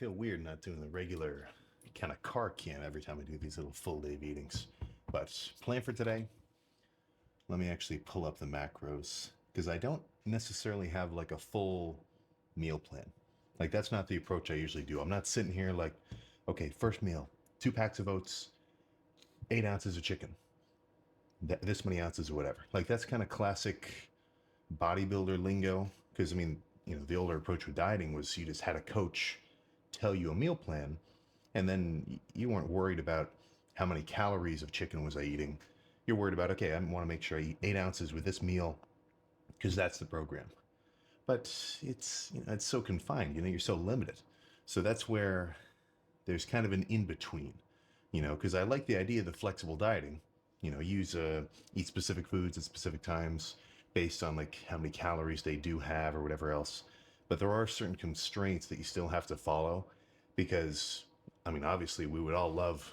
feel weird not doing the regular kind of car cam every time I do these little full day meetings. But plan for today, let me actually pull up the macros because I don't necessarily have like a full meal plan. Like that's not the approach I usually do. I'm not sitting here like, okay, first meal, 2 packs of oats, 8 ounces of chicken, this many ounces or whatever. Like that's kind of classic bodybuilder lingo. Because I mean, the older approach with dieting was you just had a coach tell you a meal plan, and then you weren't worried about how many calories of chicken was I eating. You're worried about, okay, I want to make sure I eat 8 ounces with this meal because that's the program. But it's so confined. You're so limited. So that's where there's kind of an in between. Because I like the idea of the flexible dieting. Use eat specific foods at specific times based on like how many calories they do have or whatever else. But there are certain constraints that you still have to follow because, I mean, obviously we would all love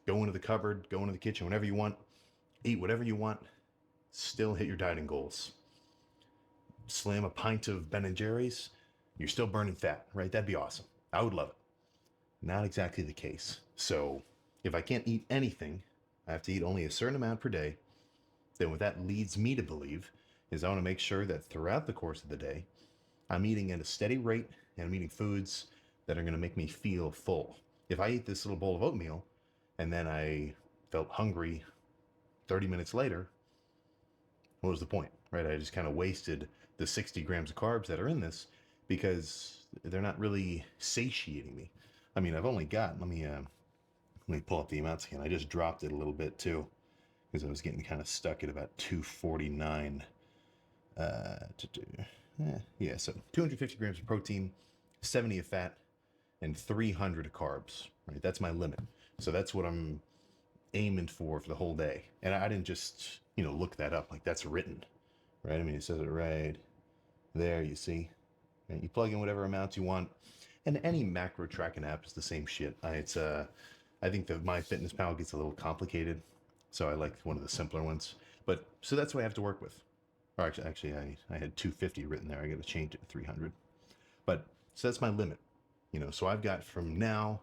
go into the cupboard, go into the kitchen, whenever you want, eat whatever you want, still hit your dieting goals. Slam a pint of Ben and Jerry's, you're still burning fat, right? That'd be awesome. I would love it. Not exactly the case. So if I can't eat anything, I have to eat only a certain amount per day. Then what that leads me to believe is I want to make sure that throughout the course of the day, I'm eating at a steady rate and I'm eating foods that are going to make me feel full. If I eat this little bowl of oatmeal and then I felt hungry 30 minutes later, what was the point, right? I just kind of wasted the 60 grams of carbs that are in this because they're not really satiating me. I mean, I've only got, let me pull up the amounts again. I just dropped it a little bit too because I was getting kind of stuck at about 249. So 250 grams of protein, 70 of fat, and 300 of carbs, right? That's my limit. So that's what I'm aiming for the whole day. And I didn't just, look that up. Like that's written, right? I mean, it says it right there, you see. Right? You plug in whatever amounts you want. And any macro tracking app is the same shit. I think that MyFitnessPal gets a little complicated. So I like one of the simpler ones. But so that's what I have to work with. Or actually, I had 250 written there. I got to change it to 300. But so that's my limit. So I've got from now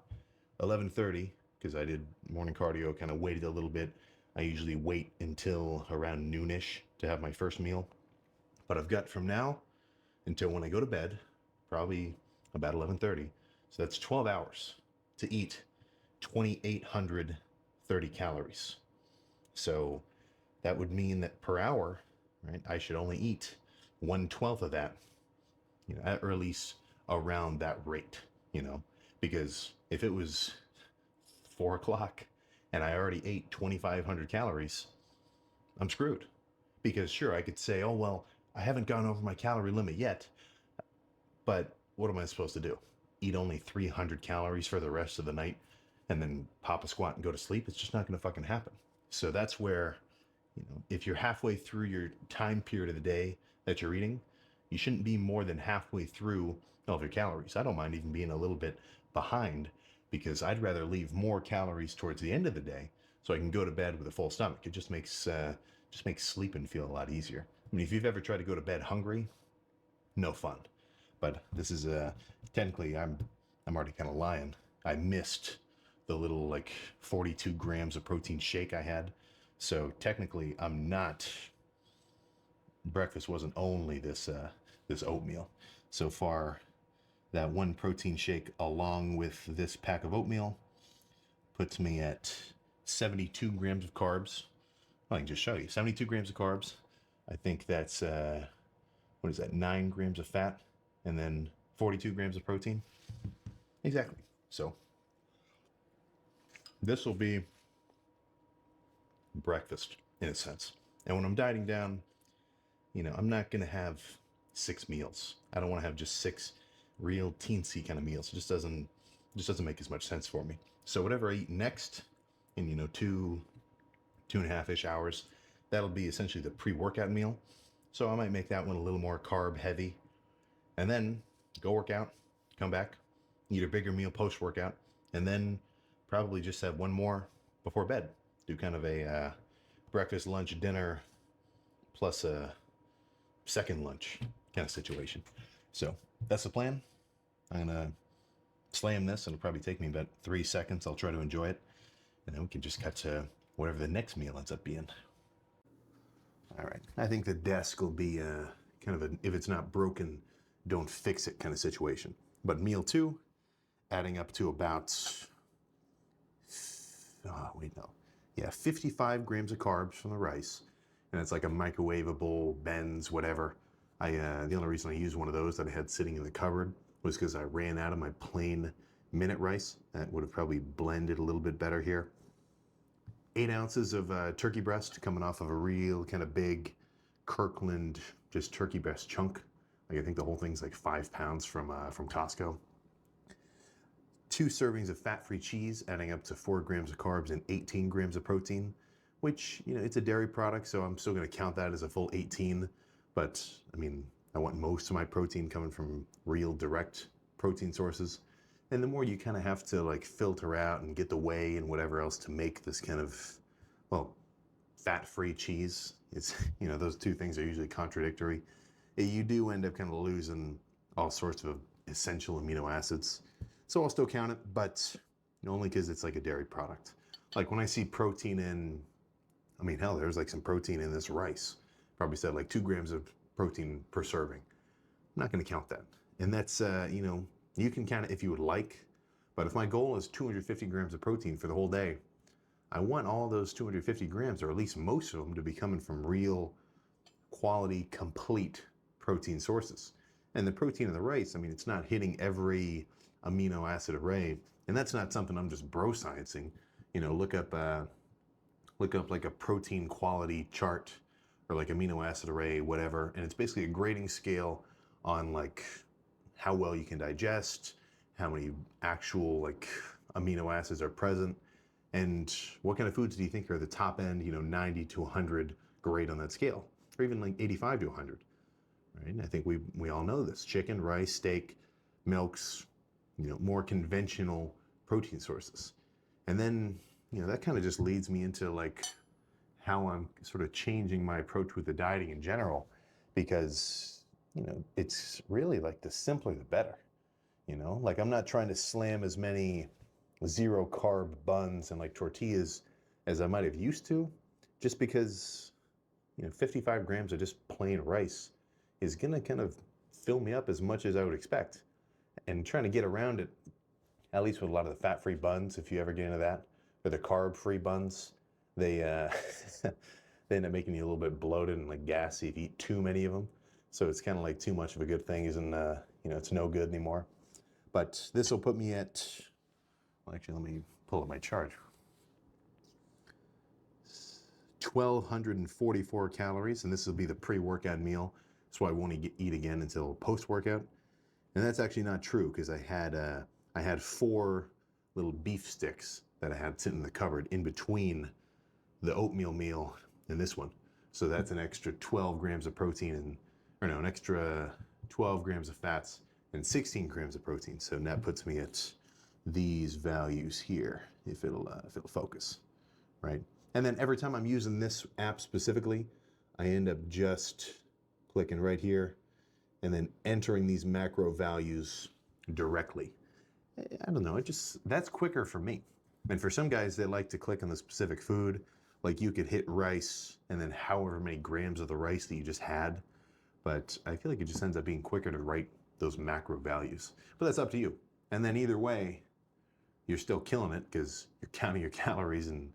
11:30 because I did morning cardio, kind of waited a little bit. I usually wait until around noonish to have my first meal. But I've got from now until when I go to bed, probably about 11:30. So that's 12 hours to eat 2,830 calories. So that would mean that per hour, right, I should only eat 1/12 of that, or at least around that rate, because if it was 4 o'clock and I already ate 2,500 calories, I'm screwed. Because sure, I could say, oh, well, I haven't gone over my calorie limit yet, but what am I supposed to do? Eat only 300 calories for the rest of the night and then pop a squat and go to sleep? It's just not going to fucking happen. So that's where, if you're halfway through your time period of the day that you're eating, you shouldn't be more than halfway through all of your calories. I don't mind even being a little bit behind because I'd rather leave more calories towards the end of the day so I can go to bed with a full stomach. It just makes sleeping feel a lot easier. I mean, if you've ever tried to go to bed hungry, no fun. But this is technically I'm already kind of lying. I missed the little like 42 grams of protein shake I had. So technically I'm not, breakfast wasn't only this oatmeal. So far, that one protein shake along with this pack of oatmeal puts me at 72 grams of carbs. Well, I can just show you 72 grams of carbs. I think that's, what is that, 9 grams of fat and then 42 grams of protein. Exactly. So this will be breakfast in a sense. And when I'm dieting down, I'm not going to have 6 meals. I don't want to have just 6 real teensy kind of meals. It just doesn't make as much sense for me. So whatever I eat next in, 2.5-ish hours, that'll be essentially the pre-workout meal. So I might make that one a little more carb heavy and then go work out, come back, eat a bigger meal post-workout, and then probably just have one more before bed. Do kind of a breakfast, lunch, dinner, plus a second lunch kind of situation. So that's the plan. I'm going to slam this. It'll probably take me about 3 seconds. I'll try to enjoy it. And then we can just cut to whatever the next meal ends up being. All right. I think the desk will be kind of a, if it's not broken, don't fix it kind of situation. But meal 2, adding up to about, oh, wait, no. Yeah, 55 grams of carbs from the rice. And it's like a microwavable, Ben's, whatever. The only reason I used one of those that I had sitting in the cupboard was because I ran out of my plain minute rice. That would have probably blended a little bit better here. 8 ounces of turkey breast coming off of a real kind of big Kirkland just turkey breast chunk. Like I think the whole thing's like 5 pounds from Costco. 2 servings of fat-free cheese, adding up to 4 grams of carbs and 18 grams of protein, which, you know, it's a dairy product, so I'm still going to count that as a full 18. But I mean, I want most of my protein coming from real direct protein sources. And the more you kind of have to like filter out and get the whey and whatever else to make this kind of, well, fat-free cheese, it's, you know, those two things are usually contradictory. You do end up kind of losing all sorts of essential amino acids. So I'll still count it, but only because it's like a dairy product. Like when I see protein in, I mean, hell, there's like some protein in this rice. Probably said like 2 grams of protein per serving. I'm not going to count that. And that's, you know, you can count it if you would like, but if my goal is 250 grams of protein for the whole day, I want all those 250 grams, or at least most of them, to be coming from real quality, complete protein sources. And the protein in the rice, I mean, it's not hitting every amino acid array, and that's not something I'm just bro sciencing. You know, look up like a protein quality chart or like amino acid array, whatever, and it's basically a grading scale on like how well you can digest, how many actual like amino acids are present, and what kind of foods do you think are the top end, you know, 90 to 100 grade on that scale, or even like 85 to 100, right? And I think we all know this: chicken, rice, steak, milks, you know, more conventional protein sources. And then, you know, that kind of just leads me into like how I'm sort of changing my approach with the dieting in general, because, you know, it's really like the simpler the better. You know, like I'm not trying to slam as many 0 carb buns and like tortillas as I might have used to, just because, you know, 55 grams of just plain rice is gonna kind of fill me up as much as I would expect. And trying to get around it, at least with a lot of the fat-free buns, if you ever get into that, or the carb-free buns, they they end up making you a little bit bloated and like gassy if you eat too many of them. So it's kind of like too much of a good thing isn't, you know, it's no good anymore. But this will put me at, well, actually, let me pull up my chart. 1,244 calories, and this will be the pre-workout meal. So I won't eat again until post-workout. And that's actually not true, because I had 4 little beef sticks that I had sitting in the cupboard in between the oatmeal meal and this one. So that's an extra 12 grams of protein, and, or no, an extra 12 grams of fats and 16 grams of protein. So that puts me at these values here, if it'll focus, right? And then every time I'm using this app specifically, I end up just clicking right here and then entering these macro values directly. I don't know, that's quicker for me. And for some guys, they like to click on the specific food. Like you could hit rice and then however many grams of the rice that you just had. But I feel like it just ends up being quicker to write those macro values. But that's up to you. And then either way, you're still killing it because you're counting your calories and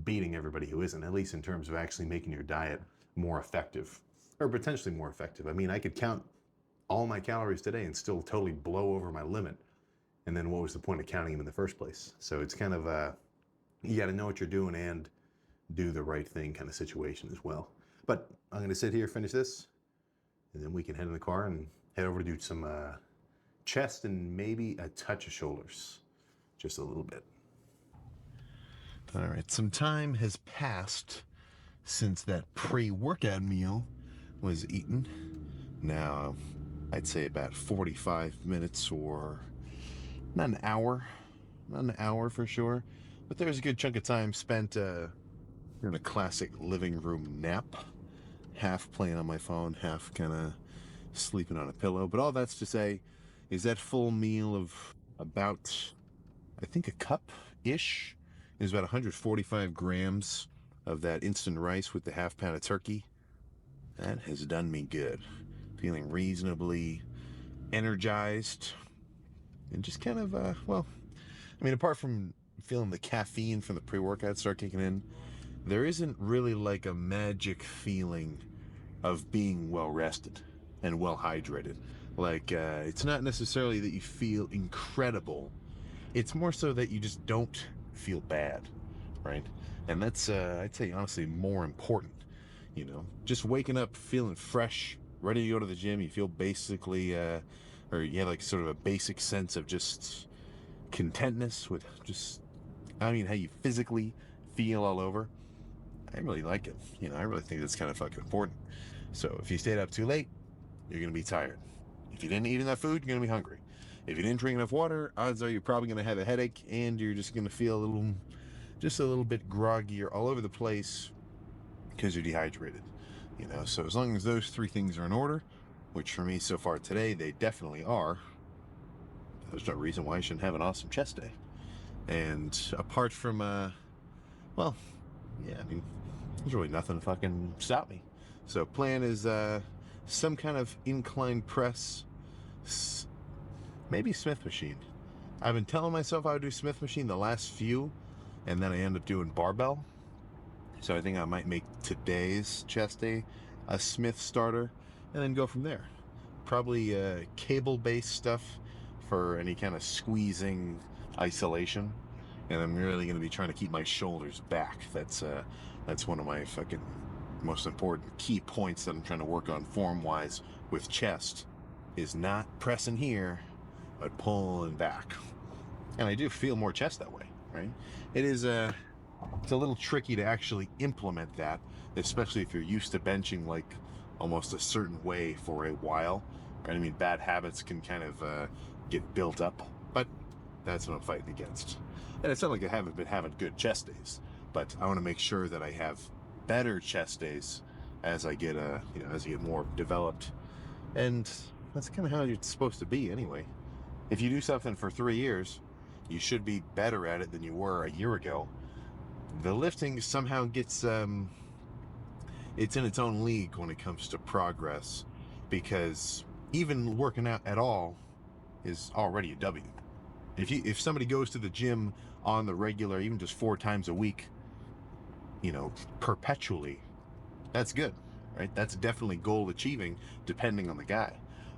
beating everybody who isn't, at least in terms of actually making your diet more effective, or potentially more effective. I mean, I could count all my calories today and still totally blow over my limit. And then what was the point of counting them in the first place? So it's kind of you got to know what you're doing and do the right thing kind of situation as well. But I'm going to sit here, finish this, and then we can head in the car and head over to do some chest and maybe a touch of shoulders, just a little bit. All right, some time has passed since that pre-workout meal was eaten. Now, I'd say about 45 minutes or not an hour for sure, but there's a good chunk of time spent in a classic living room nap, half playing on my phone, half kind of sleeping on a pillow. But all that's to say is that full meal of about, I think, a cup-ish. Is about 145 grams of that instant rice with the half pound of turkey. That has done me good. Feeling reasonably energized and just kind of, well, I mean, apart from feeling the caffeine from the pre-workout start kicking in, there isn't really like a magic feeling of being well rested and well hydrated. Like, it's not necessarily that you feel incredible. It's more so that you just don't feel bad, right? And that's, I'd say, honestly, more important. You know, just waking up feeling fresh, ready to go to the gym. You feel basically, or you have like sort of a basic sense of just contentness with just, I mean, how you physically feel all over. I really like it. You know, I really think that's kind of fucking important. So if you stayed up too late, you're going to be tired. If you didn't eat enough food, you're going to be hungry. If you didn't drink enough water, odds are you're probably going to have a headache and you're just going to feel just a little bit groggy or all over the place because you're dehydrated. You know, so as long as those three things are in order, which for me so far today, they definitely are, there's no reason why I shouldn't have an awesome chest day. And apart from, well, yeah, I mean, there's really nothing to fucking stop me. So plan is some kind of incline press, maybe Smith machine. I've been telling myself I would do Smith machine the last few, and then I end up doing barbell. So I think I might make today's chest day a Smith starter, and then go from there. Probably cable-based stuff for any kind of squeezing isolation, and I'm really going to be trying to keep my shoulders back. That's one of my fucking most important key points that I'm trying to work on form-wise with chest, is not pressing here, but pulling back. And I do feel more chest that way, right? It is it's a little tricky to actually implement that, especially if you're used to benching like almost a certain way for a while, right? I mean, bad habits can kind of get built up, but that's what I'm fighting against. And it's not like I haven't been having good chest days, but I want to make sure that I have better chest days as I get as I get more developed. And that's kind of how it's supposed to be anyway. If you do something for 3 years, you should be better at it than you were a year ago. The lifting somehow gets it's in its own league when it comes to progress, because even working out at all is already a W. If somebody goes to the gym on the regular, even just 4 times a week, you know, perpetually, that's good, right? That's definitely goal achieving, depending on the guy.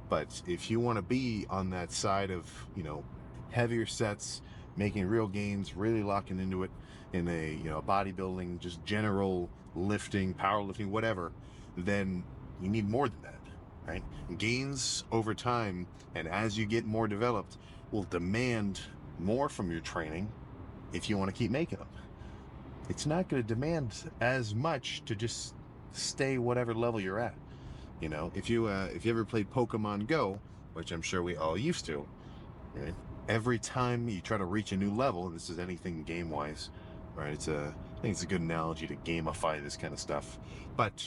But if you want to be on that side of, you know, heavier sets, making real gains, really locking into it in a, you know, bodybuilding, just general lifting, powerlifting, whatever, then you need more than that, right? Gains over time, and as you get more developed, will demand more from your training if you want to keep making them. It's not going to demand as much to just stay whatever level you're at. You know, if you ever played Pokemon Go, which I'm sure we all used to, right? Every time you try to reach a new level, this is anything game-wise, right? I think it's a good analogy to gamify this kind of stuff. But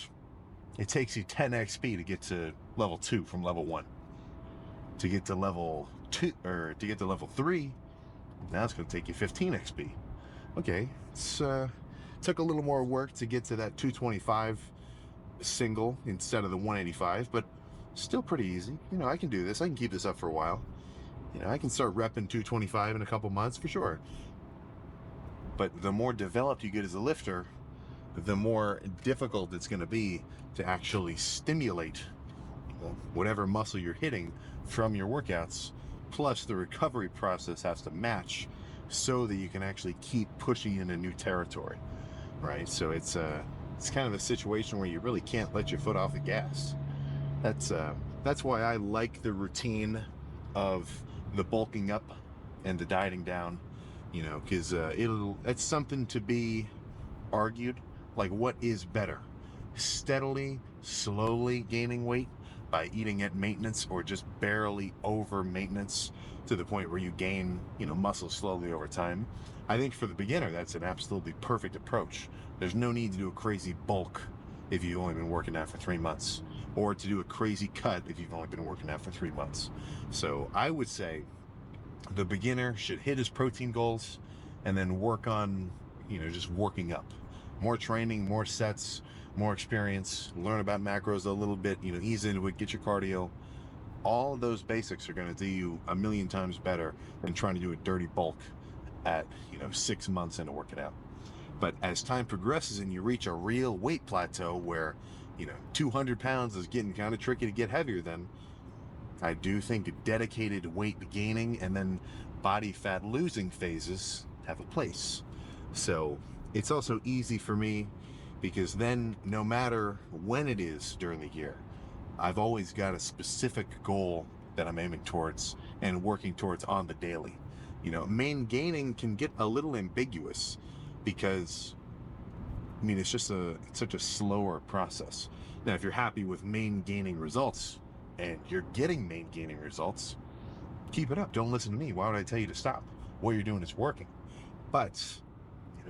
it takes you 10 XP to get to level 2 from level 1. To get to level 2, or to get to level 3, now it's going to take you 15 XP. Okay, it's took a little more work to get to that 225 single instead of the 185, but still pretty easy. You know, I can do this. I can keep this up for a while. You know, I can start repping 225 in a couple months for sure. But the more developed you get as a lifter, the more difficult it's going to be to actually stimulate whatever muscle you're hitting from your workouts. Plus, the recovery process has to match so that you can actually keep pushing into new territory, right? So it's kind of a situation where you really can't let your foot off the gas. That's why I like the routine of the bulking up and the dieting down, you know, because it's something to be argued. Like, what is better? Steadily, slowly gaining weight by eating at maintenance, or just barely over maintenance to the point where you gain, you know, muscle slowly over time? I think for the beginner, that's an absolutely perfect approach. There's no need to do a crazy bulk if you've only been working out for 3 months, or to do a crazy cut if you've only been working out for 3 months. So I would say the beginner should hit his protein goals and then work on, just working up. More training, more sets, more experience, learn about macros a little bit, ease into it, get your cardio. All of those basics are going to do you a million times better than trying to do a dirty bulk at, 6 months into working out. But as time progresses and you reach a real weight plateau where, 200 pounds is getting kind of tricky to get heavier, then I do think dedicated weight gaining and then body fat losing phases have a place. So it's also easy for me because then no matter when it is during the year, I've always got a specific goal that I'm aiming towards and working towards on the daily. Main gaining can get a little ambiguous because, it's such a slower process. Now, if you're happy with main gaining results and you're getting main gaining results, keep it up. Don't listen to me. Why would I tell you to stop? What you're doing is working. But,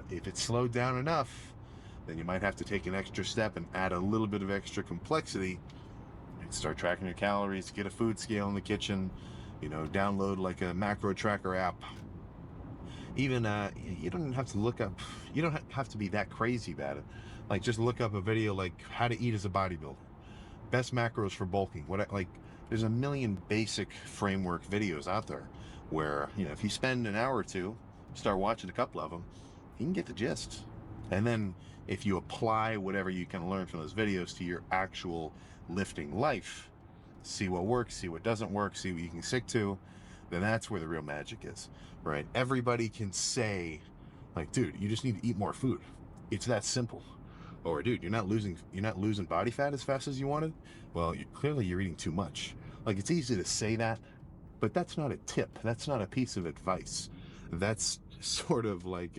if it's slowed down enough, then you might have to take an extra step and add a little bit of extra complexity. Start tracking your calories, get a food scale in the kitchen, download like a macro tracker app. Even you don't have to look up, you don't have to be that crazy about it. Like just look up a video like how to eat as a bodybuilder, best macros for bulking. There's a million basic framework videos out there where, if you spend an hour or two, start watching a couple of them, you can get the gist. And then if you apply whatever you can learn from those videos to your actual lifting life, see what works, see what doesn't work, see what you can stick to, then that's where the real magic is, right? Everybody can say, like, dude, you just need to eat more food. It's that simple. Or, dude, you're not losing body fat as fast as you wanted. Well, clearly you're eating too much. Like, it's easy to say that, but that's not a tip. That's not a piece of advice. That's sort of like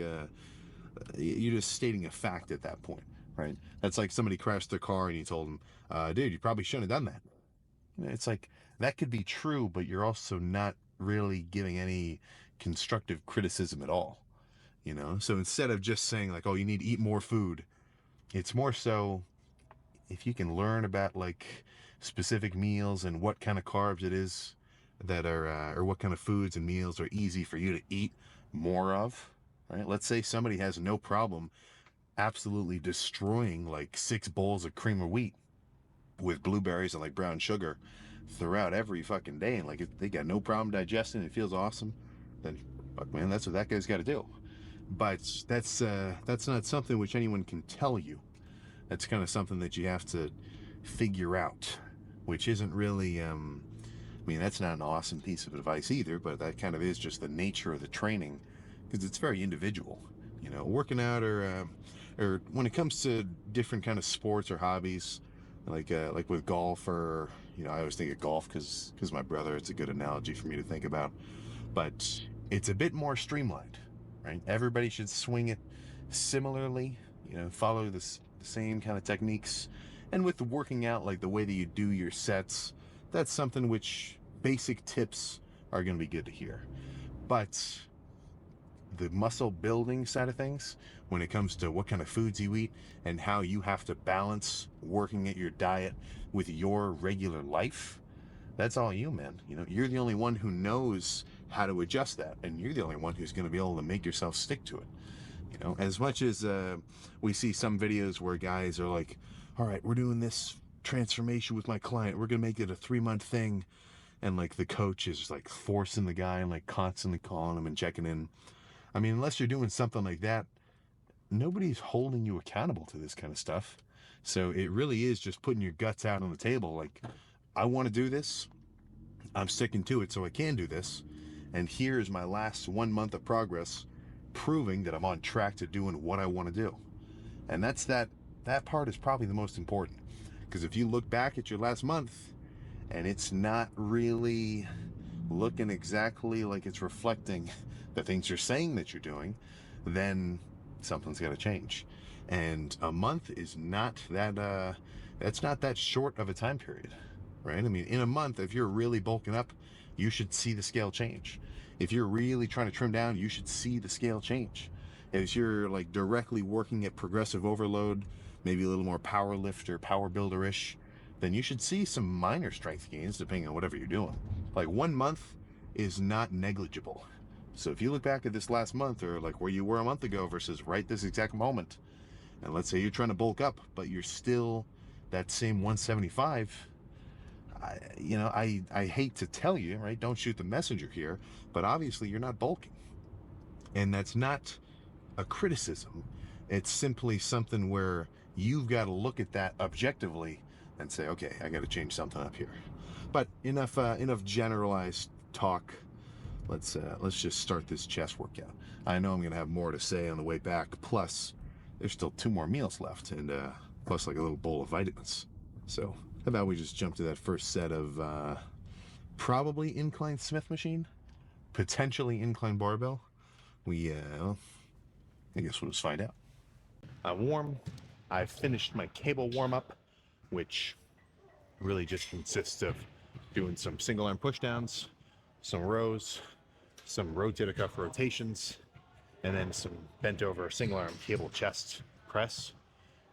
you're just stating a fact at that point, right? That's like somebody crashed their car and you told them, dude, you probably shouldn't have done that. It's like, that could be true, but you're also not really giving any constructive criticism at all, So instead of just saying like, oh, you need to eat more food, it's more so if you can learn about like specific meals and what kind of carbs it is that are, or what kind of foods and meals are easy for you to eat more of, right? Let's say somebody has no problem absolutely destroying like 6 bowls of cream of wheat with blueberries and like brown sugar throughout every fucking day, and like if they got no problem digesting, it feels awesome, then fuck man, that's what that guy's got to do. But that's not something which anyone can tell you. That's kind of something that you have to figure out, which isn't really that's not an awesome piece of advice either, but that kind of is just the nature of the training, because it's very individual. Working out or when it comes to different kind of sports or hobbies, like with golf, or I always think of golf because my brother, it's a good analogy for me to think about, but it's a bit more streamlined, right? Everybody should swing it similarly, follow the same kind of techniques. And with the working out, like the way that you do your sets, that's something which basic tips are going to be good to hear. But the muscle building side of things, when it comes to what kind of foods you eat and how you have to balance working at your diet with your regular life, that's all you, man. You're the only one who knows how to adjust that, and you're the only one who's going to be able to make yourself stick to it. As much as we see some videos where guys are like, all right, we're doing this transformation with my client, we're going to make it a 3-month thing, and like the coach is like forcing the guy and like constantly calling him and checking in. Unless you're doing something like that, nobody's holding you accountable to this kind of stuff. So it really is just putting your guts out on the table. Like, I want to do this. I'm sticking to it so I can do this. And here's my last 1 month of progress proving that I'm on track to doing what I want to do. And that part is probably the most important. Because if you look back at your last month and it's not really looking exactly like it's reflecting the things you're saying that you're doing, then something's got to change. And a month is not that that's not that short of a time period, right? In a month, if you're really bulking up, you should see the scale change. If you're really trying to trim down, you should see the scale change. If you're like directly working at progressive overload, maybe a little more power lifter, power builder-ish, then you should see some minor strength gains depending on whatever you're doing. Like 1 month is not negligible. So if you look back at this last month, or like where you were a month ago versus right this exact moment, and let's say you're trying to bulk up, but you're still that same 175, I hate to tell you, right? Don't shoot the messenger here, but obviously you're not bulking. And that's not a criticism. It's simply something where you've got to look at that objectively and say, okay, I got to change something up here. But enough generalized talk. Let's just start this chest workout. I know I'm gonna have more to say on the way back. Plus, there's still 2 more meals left, and plus like a little bowl of vitamins. So how about we just jump to that first set of probably incline Smith machine, potentially incline barbell. I guess we'll just find out. I'm warm. I've finished my cable warm up, which really just consists of doing some single arm pushdowns, some rows, some rotator cuff rotations, and then some bent over single arm cable chest press.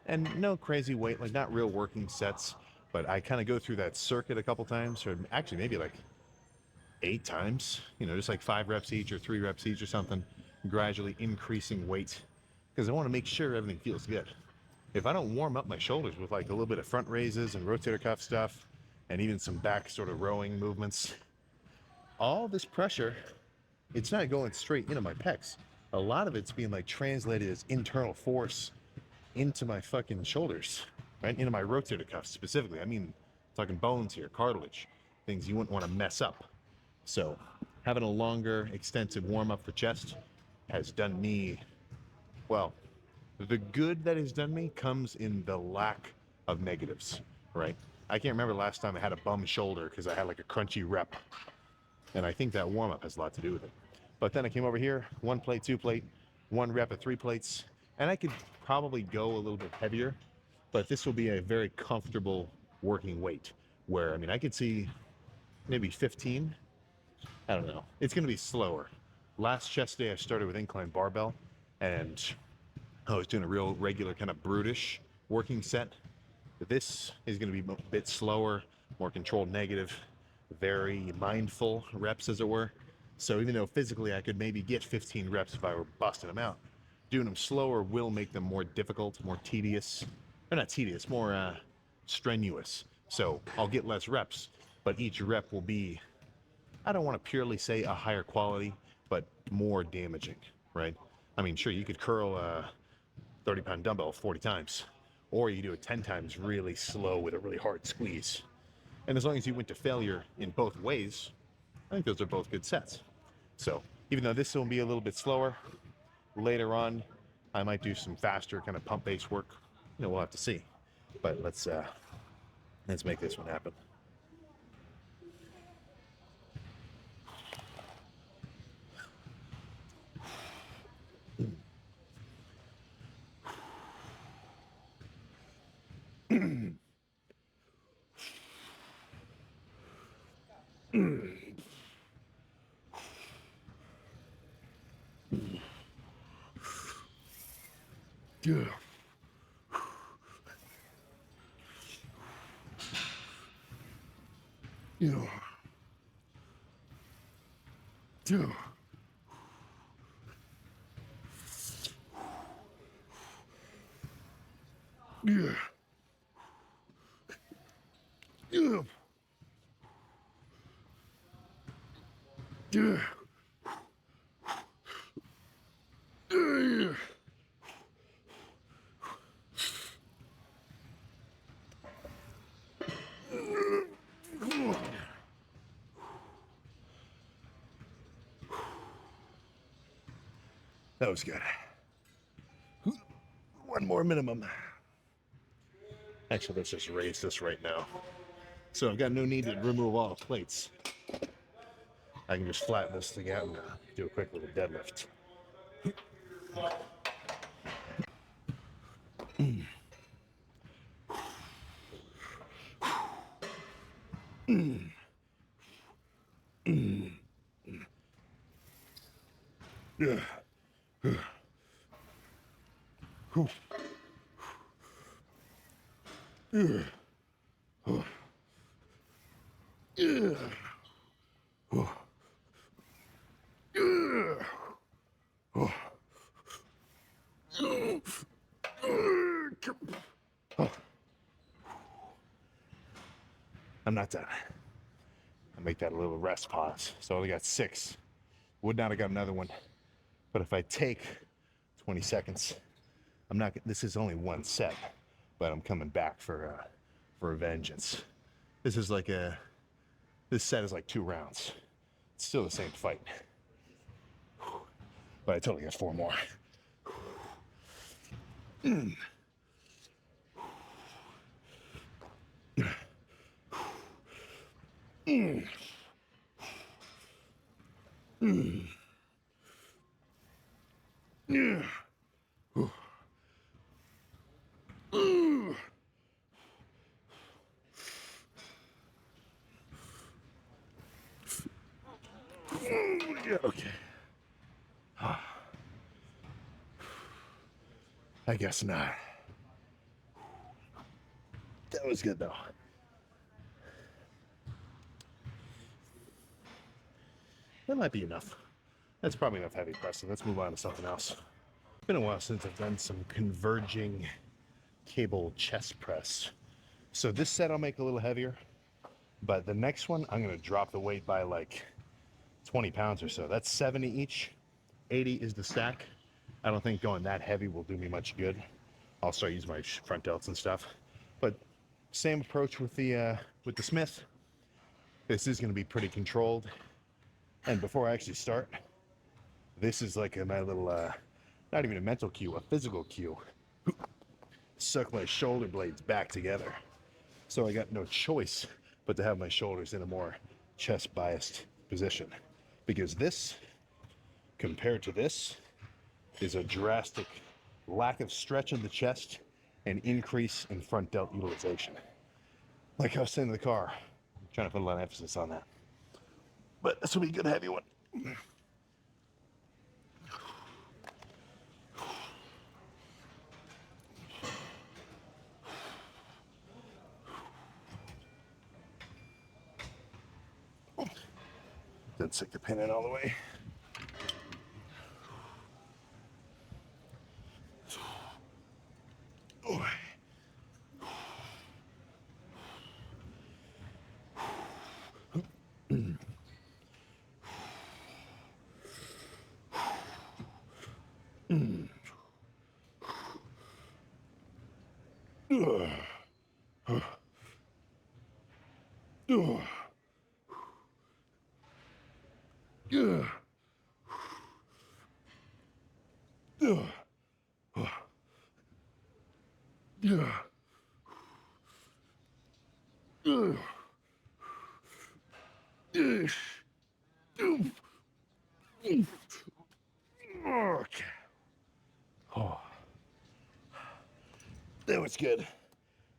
And no crazy weight, like not real working sets, but I kind of go through that circuit a couple times, or actually maybe like 8 times, just like 5 reps each or 3 reps each or something, gradually increasing weight, because I want to make sure everything feels good. If I don't warm up my shoulders with like a little bit of front raises and rotator cuff stuff, and even some back sort of rowing movements, all this pressure, it's not going straight into my pecs. A lot of it's being like translated as internal force into my fucking shoulders, right? Into my rotator cuffs specifically. I mean, talking bones here, cartilage, things you wouldn't want to mess up. So having a longer, extensive warm up for chest has done me, well, the good that has done me comes in the lack of negatives, right? I can't remember last time I had a bum shoulder because I had like a crunchy rep. And I think that warm up has a lot to do with it. But then I came over here, 1 plate, 2 plate, 1 rep at 3 plates, and I could probably go a little bit heavier, but this will be a very comfortable working weight where, I mean, I could see maybe 15. I don't know. It's going to be slower. Last chest day I started with incline barbell, and I was doing a real regular kind of brutish working set. This is going to be a bit slower, more controlled negative, very mindful reps, as it were. So even though physically I could maybe get 15 reps if I were busting them out, doing them slower will make them more difficult, more tedious. Or not tedious, more strenuous. So I'll get less reps, but each rep will be, I don't want to purely say a higher quality, but more damaging, right? I mean, sure, you could curl a 30-pound dumbbell 40 times, or you do it 10 times really slow with a really hard squeeze. And as long as you went to failure in both ways, I think those are both good sets. So even though this will be a little bit slower, later on, I might do some faster kind of pump-based work. We'll have to see. But let's make this one happen. Yeah. Yeah. Yeah. Yeah. Yeah. Yeah. Yeah. That was good. 1 more minimum. Actually, let's just raise this right now. So I've got no need to remove all the plates. I can just flatten this thing out and do a quick little deadlift. Yeah. Yeah. Oh. I'm not done. I make that a little rest pause. So I only got 6. Would not have got another one. But if I take 20 seconds, I'm not. This is only one set, but I'm coming back for a vengeance. This is like a. This set is like 2 rounds. It's still the same fight, but I totally got 4 more. Okay. I guess not. That was good though. That might be enough. That's probably enough heavy pressing. Let's move on to something else. It's been a while since I've done some converging cable chest press. So this set I'll make a little heavier, but the next one I'm gonna drop the weight by like 20 pounds or so. That's 70 each. 80 is the stack. I don't think going that heavy will do me much good. I'll start using my front delts and stuff. But same approach with the Smith. This is gonna be pretty controlled. And before I actually start, this is like my little, not even a mental cue, a physical cue. Suck my shoulder blades back together. So I got no choice but to have my shoulders in a more chest biased position. Because this, compared to this, is a drastic lack of stretch in the chest and increase in front delt utilization. Like I was saying in the car, I'm trying to put a lot of emphasis on that. But this will be a good heavy one. Didn't stick the pin in all the way. Okay. Oh. That was good,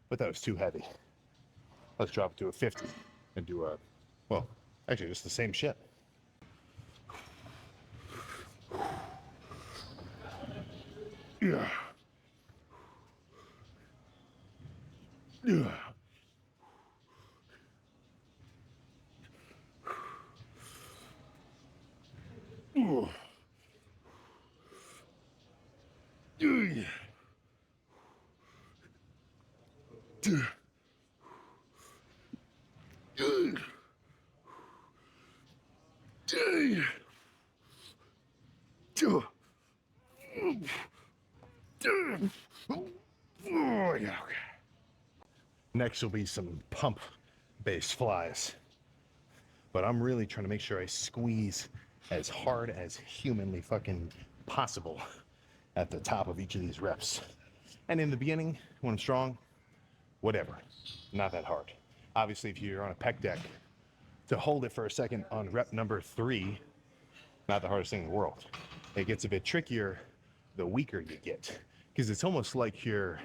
but that was too heavy. Let's drop it to a 50 and do a, well, actually just the same shit. Yeah. Yeah. Oh. Yeah. Oh, yeah, okay. Next will be some pump-based flies. But I'm really trying to make sure I squeeze as hard as humanly fucking possible at the top of each of these reps. And in the beginning, when I'm strong, whatever, not that hard. Obviously, if you're on a pec deck, to hold it for a second on rep number 3, not the hardest thing in the world. It gets a bit trickier the weaker you get, because it's almost like you're,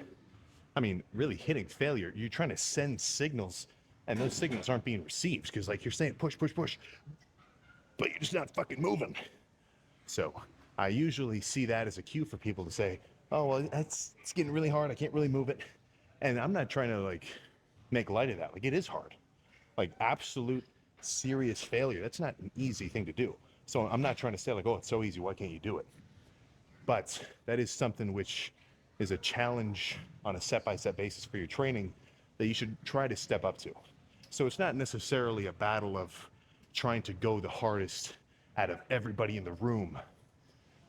I mean, really hitting failure. You're trying to send signals, and those signals aren't being received, because like you're saying push, push, push, but you're just not fucking moving. So I usually see that as a cue for people to say, oh, well, it's getting really hard. I can't really move it. And I'm not trying to like make light of that. Like, it is hard. Like, absolute serious failure. That's not an easy thing to do. So I'm not trying to say like, oh, it's so easy. Why can't you do it? But that is something which is a challenge on a step-by-step basis for your training that you should try to step up to. So it's not necessarily a battle of trying to go the hardest out of everybody in the room.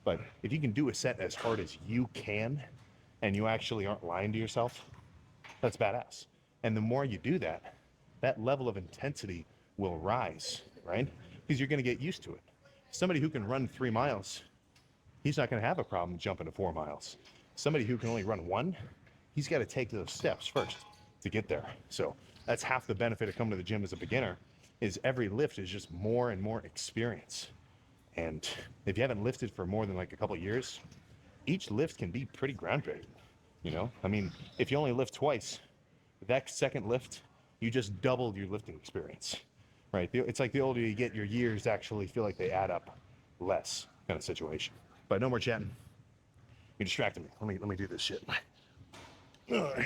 But if you can do a set as hard as you can, and you actually aren't lying to yourself, that's badass. And the more you do that, that level of intensity will rise, right? Because you're going to get used to it. Somebody who can run 3 miles, he's not going to have a problem jumping to 4 miles. Somebody who can only run 1, he's got to take those steps first to get there. So that's half the benefit of coming to the gym as a beginner, is every lift is just more and more experience. And if you haven't lifted for more than like a couple years, each lift can be pretty groundbreaking. You know, I mean, if you only lift twice, that second lift, you just doubled your lifting experience, right? It's like the older you get, your years actually feel like they add up less kind of situation. But no more chatting. You're distracting me. Let me do this shit. All right.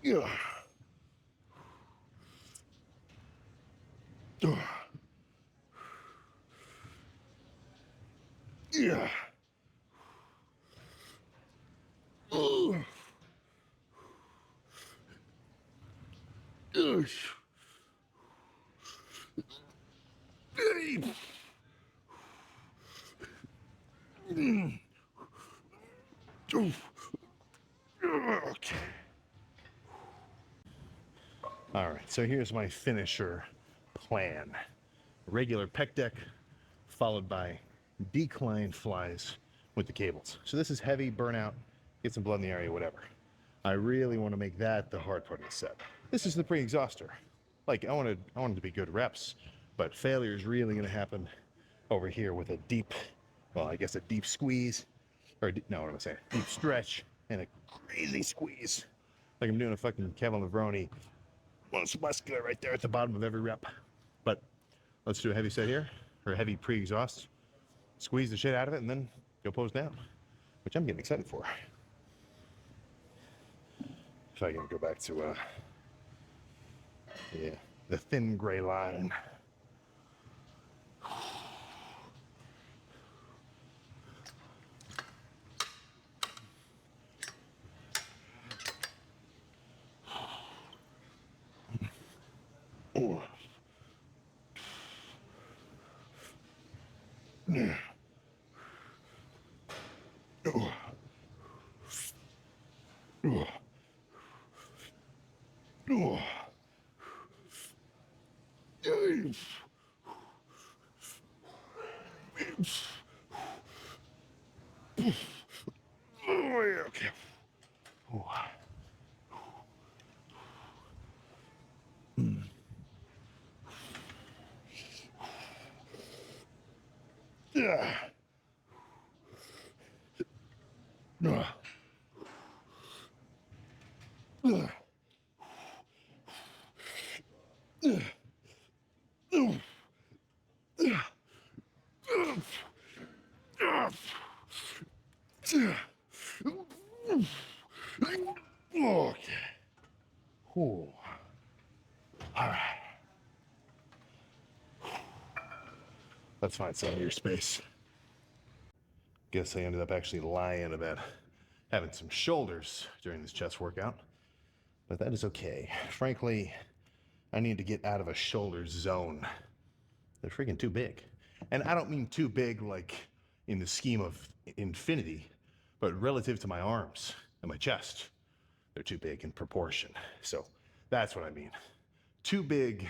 Yeah. Yeah. Okay. All right, so here's my finisher plan. Regular pec deck, followed by decline flies with the cables. So this is heavy, burnout, get some blood in the area, whatever. I really want to make that the hard part of the set. This is the pre-exhauster. Like, I want it to be good reps, but failure is really going to happen over here with a deep, well, I guess a deep squeeze, or no, what am I saying? Deep stretch and a crazy squeeze. Like I'm doing a fucking Kevin Levrone, most muscular right there at the bottom of every rep. But let's do a heavy set here, or a heavy pre-exhaust. Squeeze the shit out of it and then go pose down, which I'm getting excited for. If I can go back to, yeah, the thin gray line. Oh. Okay. Yeah. Okay. Ooh. All right. Let's find some of your space. Guess I ended up actually lying about having some shoulders during this chest workout, but that is okay. Frankly, I need to get out of a shoulder zone. They're freaking too big. And I don't mean too big like in the scheme of infinity, but relative to my arms and my chest, they're too big in proportion. So that's what I mean. Too big,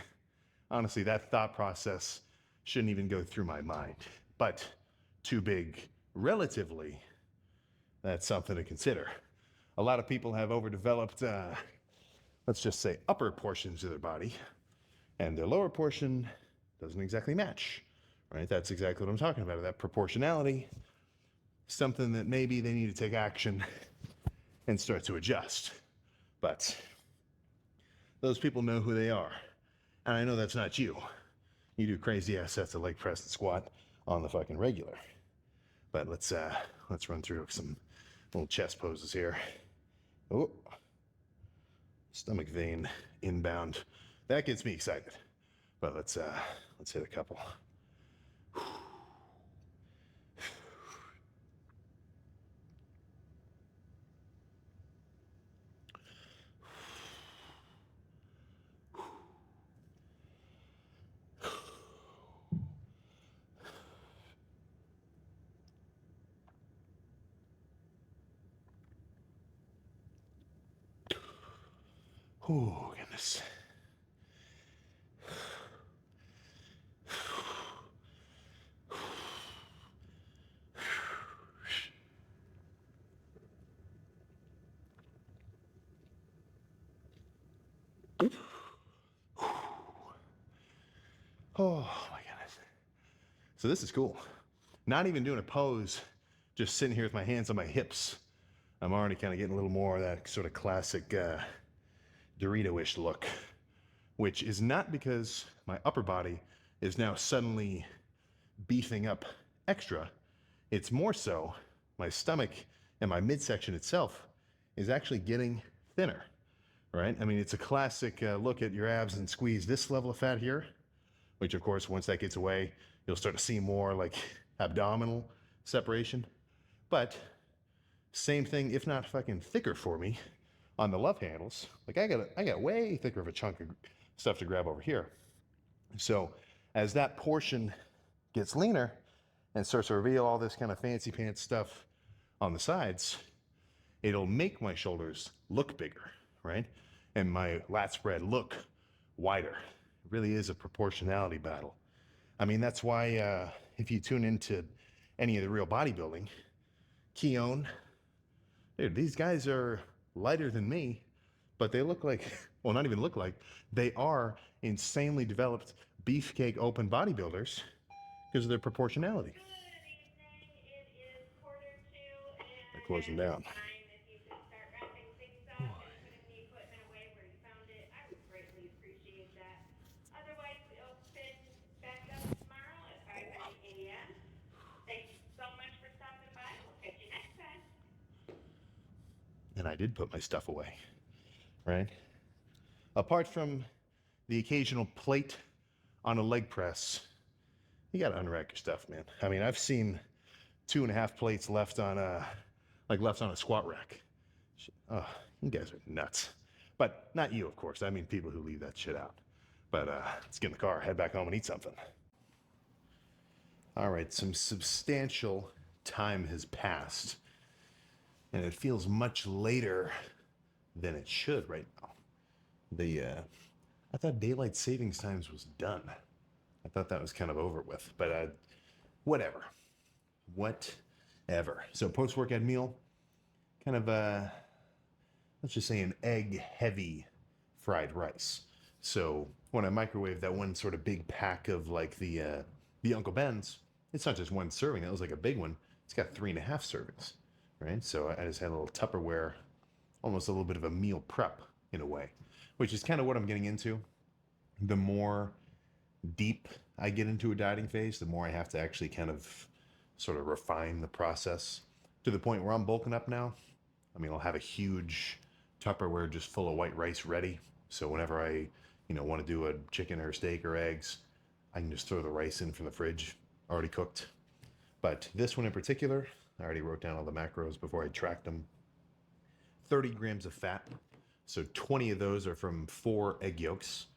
honestly, that thought process shouldn't even go through my mind. But too big relatively, that's something to consider. A lot of people have overdeveloped, let's just say, upper portions of their body, and their lower portion doesn't exactly match, right? That's exactly what I'm talking about, that proportionality, something that maybe they need to take action and start to adjust. But those people know who they are. And I know that's not you. You do crazy ass sets of leg press and squat on the fucking regular. But let's run through some little chest poses here. Oh, Stomach vein inbound. That gets me excited. But let's hit a couple. Oh, goodness. Oh my goodness. So this is cool. Not even doing a pose, just sitting here with my hands on my hips. I'm already kind of getting a little more of that sort of classic Dorito-ish look, which is not because my upper body is now suddenly beefing up extra. It's more so my stomach and my midsection itself is actually getting thinner, right? I mean, it's a classic look at your abs and squeeze this level of fat here, which of course, once that gets away, you'll start to see more like abdominal separation. But same thing, if not fucking thicker for me on the love handles. Like I got way thicker of a chunk of stuff to grab over here. So as that portion gets leaner and starts to reveal all this kind of fancy pants stuff on the sides, it'll make my shoulders look bigger, right? And my lat spread look wider. It really is a proportionality battle. I mean, that's why if you tune into any of the real bodybuilding, Keone, dude, these guys are lighter than me, but they look like, well, not even look like, they are insanely developed beefcake open bodybuilders because of their proportionality. They're closing down. And I did put my stuff away, right? Apart from the occasional plate on a leg press, you gotta unrack your stuff, man. I mean, I've seen 2.5 plates left on a squat rack. Oh, you guys are nuts. But not you, of course. I mean people who leave that shit out. But let's get in the car, head back home and eat something. All right, some substantial time has passed. And it feels much later than it should right now. I thought daylight savings times was done. I thought that was kind of over with, but whatever. So post-workout meal, kind of let's just say an egg-heavy fried rice. So when I microwave that one sort of big pack of like the Uncle Ben's, it's not just one serving. That was like a big one. It's got 3.5 servings, right? So I just had a little Tupperware, almost a little bit of a meal prep in a way, which is kind of what I'm getting into. The more deep I get into a dieting phase, the more I have to actually kind of sort of refine the process to the point where I'm bulking up now. I mean, I'll have a huge Tupperware just full of white rice ready. So whenever I, want to do a chicken or steak or eggs, I can just throw the rice in from the fridge, already cooked. But this one in particular, I already wrote down all the macros before I tracked them. 30 grams of fat. So 20 of those are from 4 egg yolks.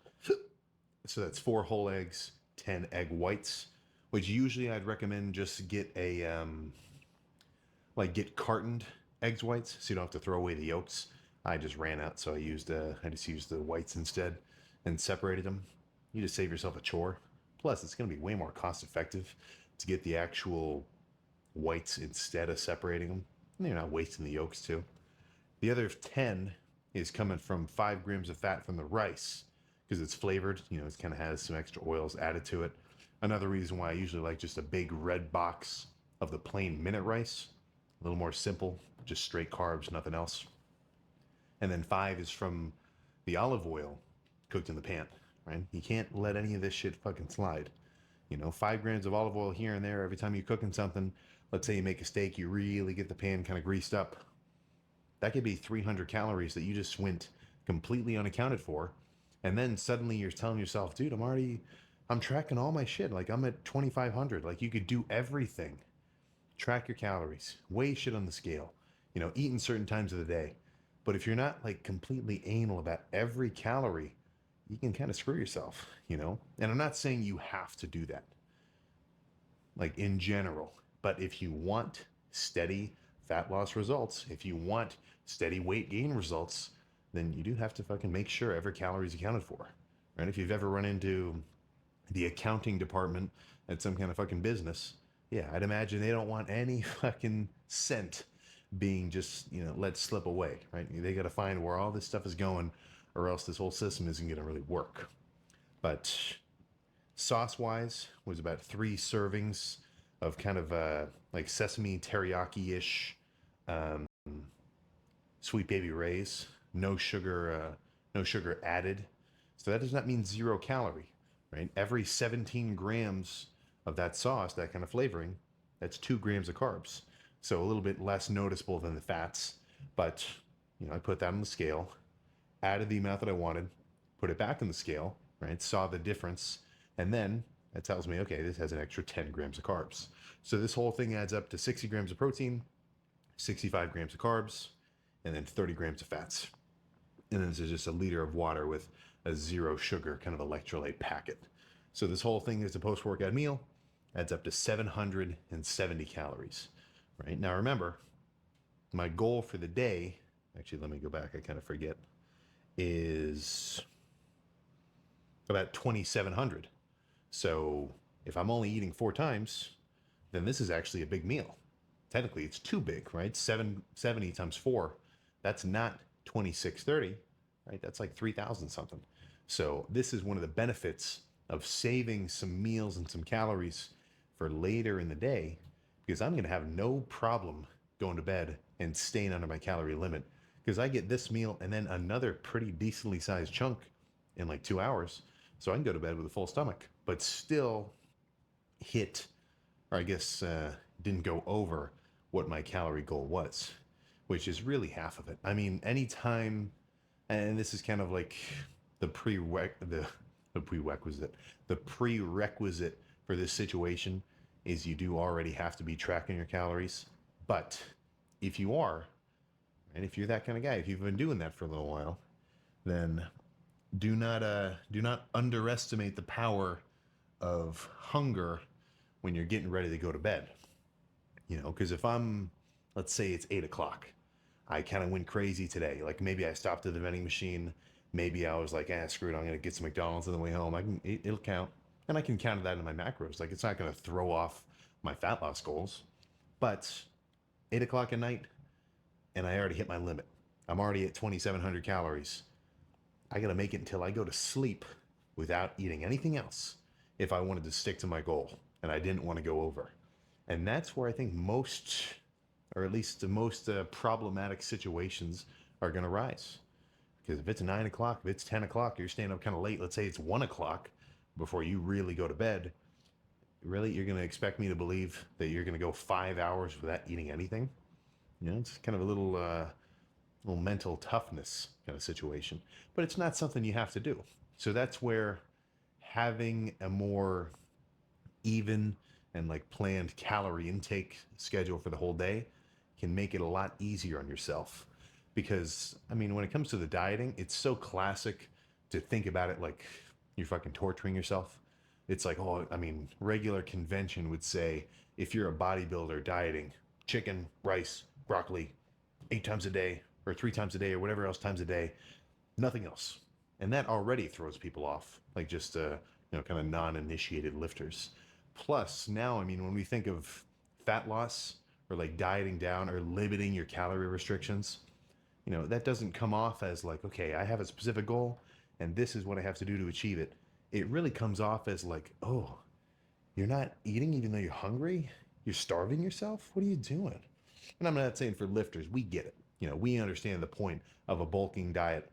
So that's 4 whole eggs, 10 egg whites, which usually I'd recommend just get get cartoned eggs whites, so you don't have to throw away the yolks. I just ran out, so I just used the whites instead and separated them. You just save yourself a chore. Plus, it's going to be way more cost effective to get the actual whites instead of separating them. And you're not wasting the yolks too. The other 10 is coming from 5 grams of fat from the rice because it's flavored. It kind of has some extra oils added to it. Another reason why I usually like just a big red box of the plain minute rice. A little more simple, just straight carbs, nothing else. And then 5 is from the olive oil cooked in the pan, right? You can't let any of this shit fucking slide. 5 grams of olive oil here and there every time you're cooking something. Let's say you make a steak, you really get the pan kind of greased up. That could be 300 calories that you just went completely unaccounted for. And then suddenly you're telling yourself, dude, I'm tracking all my shit. Like I'm at 2,500. Like you could do everything. Track your calories, weigh shit on the scale, eat in certain times of the day. But if you're not like completely anal about every calorie, you can kind of screw yourself. And I'm not saying you have to do that, like in general. But if you want steady fat loss results, if you want steady weight gain results, then you do have to fucking make sure every calorie is accounted for. Right? If you've ever run into the accounting department at some kind of fucking business, yeah, I'd imagine they don't want any fucking cent being just, let slip away, right? They got to find where all this stuff is going, or else this whole system isn't going to really work. But sauce wise was about 3 servings of kind of like sesame teriyaki ish Sweet Baby Ray's, no sugar, no sugar added. So that does not mean 0 calorie, right? Every 17 grams of that sauce, that kind of flavoring, that's 2 grams of carbs. So a little bit less noticeable than the fats, but I put that on the scale, added the amount that I wanted, put it back on the scale, right? Saw the difference, and then that tells me, okay, this has an extra 10 grams of carbs. So this whole thing adds up to 60 grams of protein, 65 grams of carbs, and then 30 grams of fats. And then this is just a liter of water with a 0 sugar kind of electrolyte packet. So this whole thing is a post-workout meal, adds up to 770 calories, right? Now remember, my goal for the day, actually let me go back, I kind of forget, is about 2,700. So if I'm only eating 4 times, then this is actually a big meal. Technically, it's too big, right? 770 times 4, that's not 2,630, right? That's like 3,000 something. So this is one of the benefits of saving some meals and some calories for later in the day, because I'm going to have no problem going to bed and staying under my calorie limit, because I get this meal and then another pretty decently sized chunk in like 2 hours. So I can go to bed with a full stomach, but still hit, or I guess didn't go over what my calorie goal was, which is really half of it. I mean, anytime, and this is kind of like the prerequisite for this situation is you do already have to be tracking your calories. But if you are, and if you're that kind of guy, if you've been doing that for a little while, then do not underestimate the power of hunger when you're getting ready to go to bed. Because if let's say it's 8 o'clock, I kind of went crazy today. Like maybe I stopped at the vending machine. Maybe I was like, screw it, I'm going to get some McDonald's on the way home. It'll count. And I can count that in my macros. Like it's not going to throw off my fat loss goals. But 8 o'clock at night, and I already hit my limit. I'm already at 2,700 calories. I got to make it until I go to sleep without eating anything else if I wanted to stick to my goal and I didn't want to go over. And that's where I think most, or at least the most problematic situations are going to rise. Because if it's 9 o'clock, if it's 10 o'clock, you're staying up kind of late, let's say it's 1 o'clock before you really go to bed, really, you're going to expect me to believe that you're going to go 5 hours without eating anything? It's kind of a little mental toughness kind of situation. But it's not something you have to do. So that's where having a more even and like planned calorie intake schedule for the whole day can make it a lot easier on yourself. Because, I mean, when it comes to the dieting, it's so classic to think about it like you're fucking torturing yourself. It's like, regular convention would say, if you're a bodybuilder dieting, chicken, rice, broccoli, 8 times a day, or 3 times a day, or whatever else times a day, nothing else. And that already throws people off, like just, kind of non-initiated lifters. Plus, now, when we think of fat loss or like dieting down or limiting your calorie restrictions, that doesn't come off as like, okay, I have a specific goal and this is what I have to do to achieve it. It really comes off as like, oh, you're not eating even though you're hungry? You're starving yourself? What are you doing? And I'm not saying for lifters, we get it. We understand the point of a bulking diet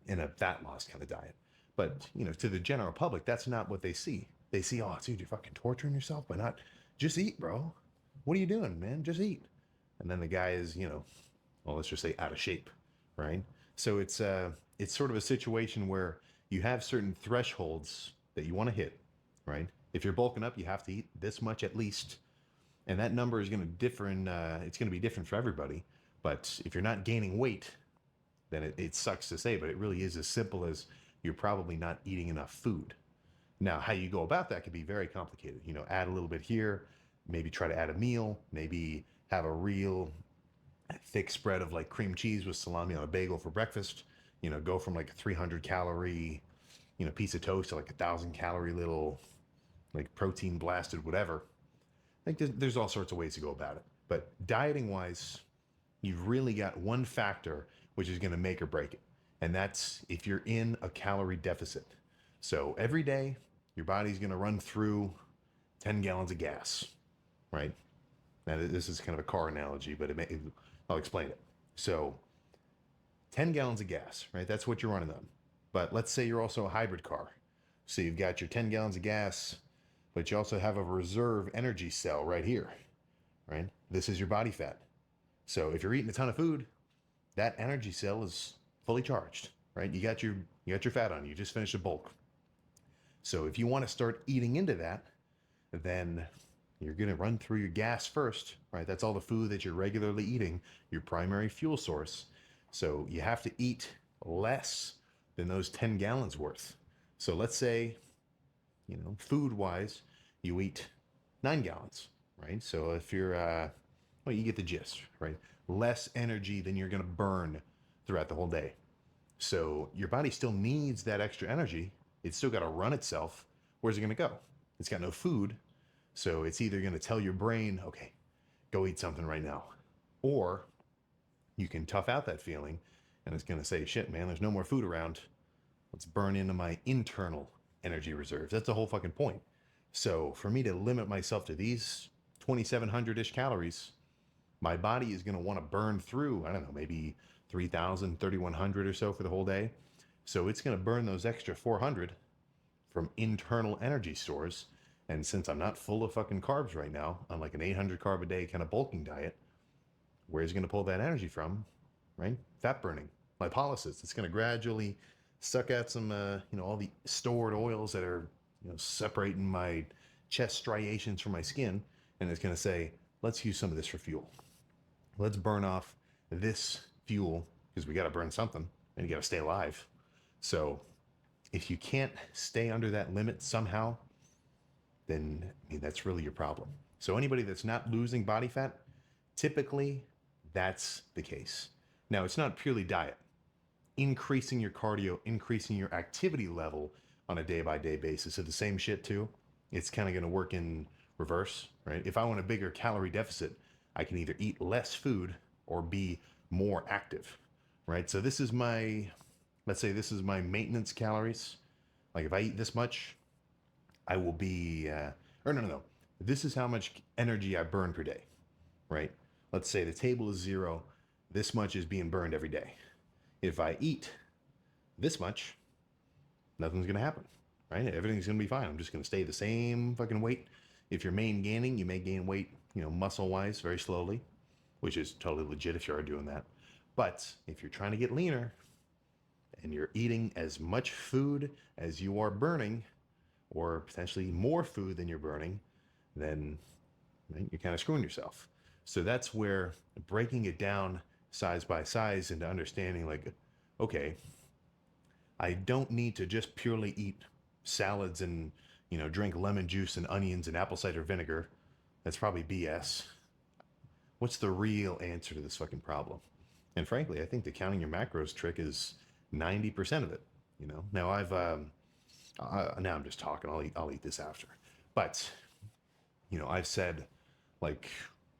and a fat loss kind of diet. But, to the general public, that's not what they see. They see, oh, dude, you're fucking torturing yourself by not, just eat, bro. What are you doing, man? Just eat. And then the guy is, well, let's just say out of shape, right? So it's it's sort of a situation where you have certain thresholds that you want to hit, right? If you're bulking up, you have to eat this much at least, and that number is going to differ. It's going to be different for everybody. But if you're not gaining weight, then it sucks to say, but it really is as simple as you're probably not eating enough food. Now, how you go about that could be very complicated. You know, add a little bit here, maybe try to add a meal, maybe have a real thick spread of like cream cheese with salami on a bagel for breakfast. You know, go from like a 300 calorie, piece of toast to like 1,000 calorie little like protein blasted whatever. I think there's all sorts of ways to go about it. But dieting wise, you've really got one factor which is going to make or break it. And that's if you're in a calorie deficit. So every day, your body's going to run through 10 gallons of gas, right? Now, this is kind of a car analogy, but I'll explain it. So 10 gallons of gas, right? That's what you're running on. But let's say you're also a hybrid car. So you've got your 10 gallons of gas, but you also have a reserve energy cell right here, right? This is your body fat. So if you're eating a ton of food, that energy cell is fully charged, right? You got your fat on. You just finished a bulk. So if you want to start eating into that, then you're going to run through your gas first, right? That's all the food that you're regularly eating, your primary fuel source. So you have to eat less than those 10 gallons worth. So let's say, food wise, you eat 9 gallons, right? So if you're, well, you get the gist, right? Less energy than you're going to burn throughout the whole day. So your body still needs that extra energy. It's still got to run itself. Where's it going to go? It's got no food. So it's either going to tell your brain, okay, go eat something right now. Or you can tough out that feeling and it's going to say, shit, man, there's no more food around. Let's burn into my internal energy reserves. That's the whole fucking point. So for me to limit myself to these 2,700-ish calories, my body is going to want to burn through, I don't know, maybe 3,000, 3,100 or so for the whole day. So it's going to burn those extra 400 from internal energy stores. And since I'm not full of fucking carbs right now, on like an 800 carb a day kind of bulking diet, where's it going to pull that energy from, right? Fat burning, lipolysis. It's going to gradually suck out some, all the stored oils that are, separating my chest striations from my skin. And it's going to say, let's use some of this for fuel. Let's burn off this fuel because we got to burn something and you got to stay alive. So if you can't stay under that limit somehow, then that's really your problem. So anybody that's not losing body fat, typically that's the case. Now, it's not purely diet. Increasing your cardio, increasing your activity level on a day-by-day basis of the same shit too, it's kind of going to work in reverse, right? If I want a bigger calorie deficit, I can either eat less food or be more active, right? So this is let's say this is my maintenance calories. Like if I eat this much, I will be, no. This is how much energy I burn per day, right? Let's say the table is 0. This much is being burned every day. If I eat this much, nothing's going to happen, right? Everything's going to be fine. I'm just going to stay the same fucking weight. If you're main gaining, you may gain weight, muscle wise very slowly, which is totally legit if you are doing that. But if you're trying to get leaner and you're eating as much food as you are burning, or potentially more food than you're burning, then you're kind of screwing yourself. So that's where breaking it down size by size into understanding like, okay, I don't need to just purely eat salads and, drink lemon juice and onions and apple cider vinegar. That's probably BS. What's the real answer to this fucking problem? And frankly, I think the counting your macros trick is 90% of it. Now now I'm just talking. I'll eat this after. But, I've said like,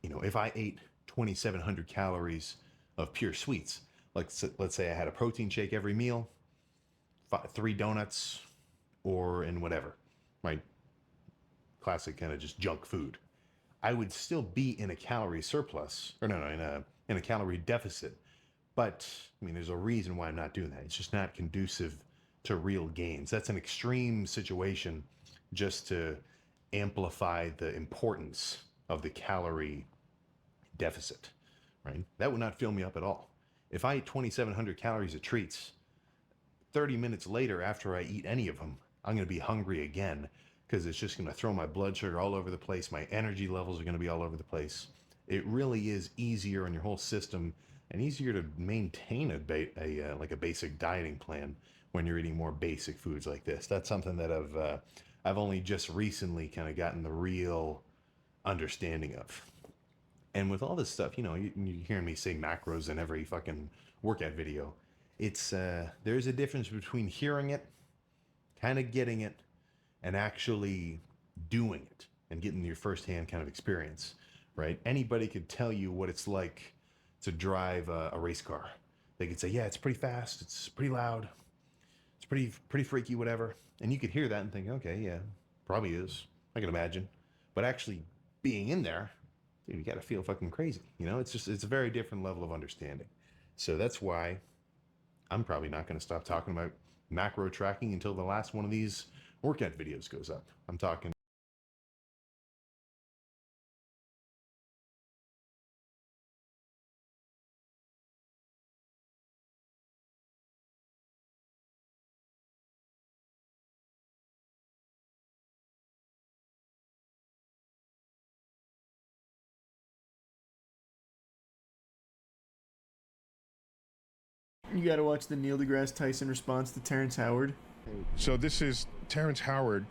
if I ate 2,700 calories of pure sweets, like let's say I had a protein shake every meal, 3 donuts, or in whatever, right? Classic kind of just junk food. I would still be in a calorie surplus, or in a calorie deficit. But there's a reason why I'm not doing that. It's just not conducive to real gains. That's an extreme situation just to amplify the importance of the calorie deficit, right? That would not fill me up at all. If I eat 2,700 calories of treats, 30 minutes later, after I eat any of them, I'm going to be hungry again because it's just going to throw my blood sugar all over the place. My energy levels are going to be all over the place. It really is easier on your whole system and easier to maintain like a basic dieting plan when you're eating more basic foods like this. That's something that I've only just recently kind of gotten the real understanding of. And with all this stuff, you hear me say macros in every fucking workout video. It's there's a difference between hearing it, kind of getting it, and actually doing it and getting your firsthand kind of experience, right? Anybody could tell you what it's like to drive a race car. They could say, yeah, it's pretty fast, it's pretty loud, it's pretty freaky, whatever. And you could hear that and think, okay, yeah, probably is. I can imagine. But actually being in there, dude, you got to feel fucking crazy. It's a very different level of understanding. So that's why I'm probably not going to stop talking about macro tracking until the last one of these workout videos goes up. I'm talking. You gotta watch the Neil deGrasse Tyson response to Terrence Howard. So this is Terrence Howard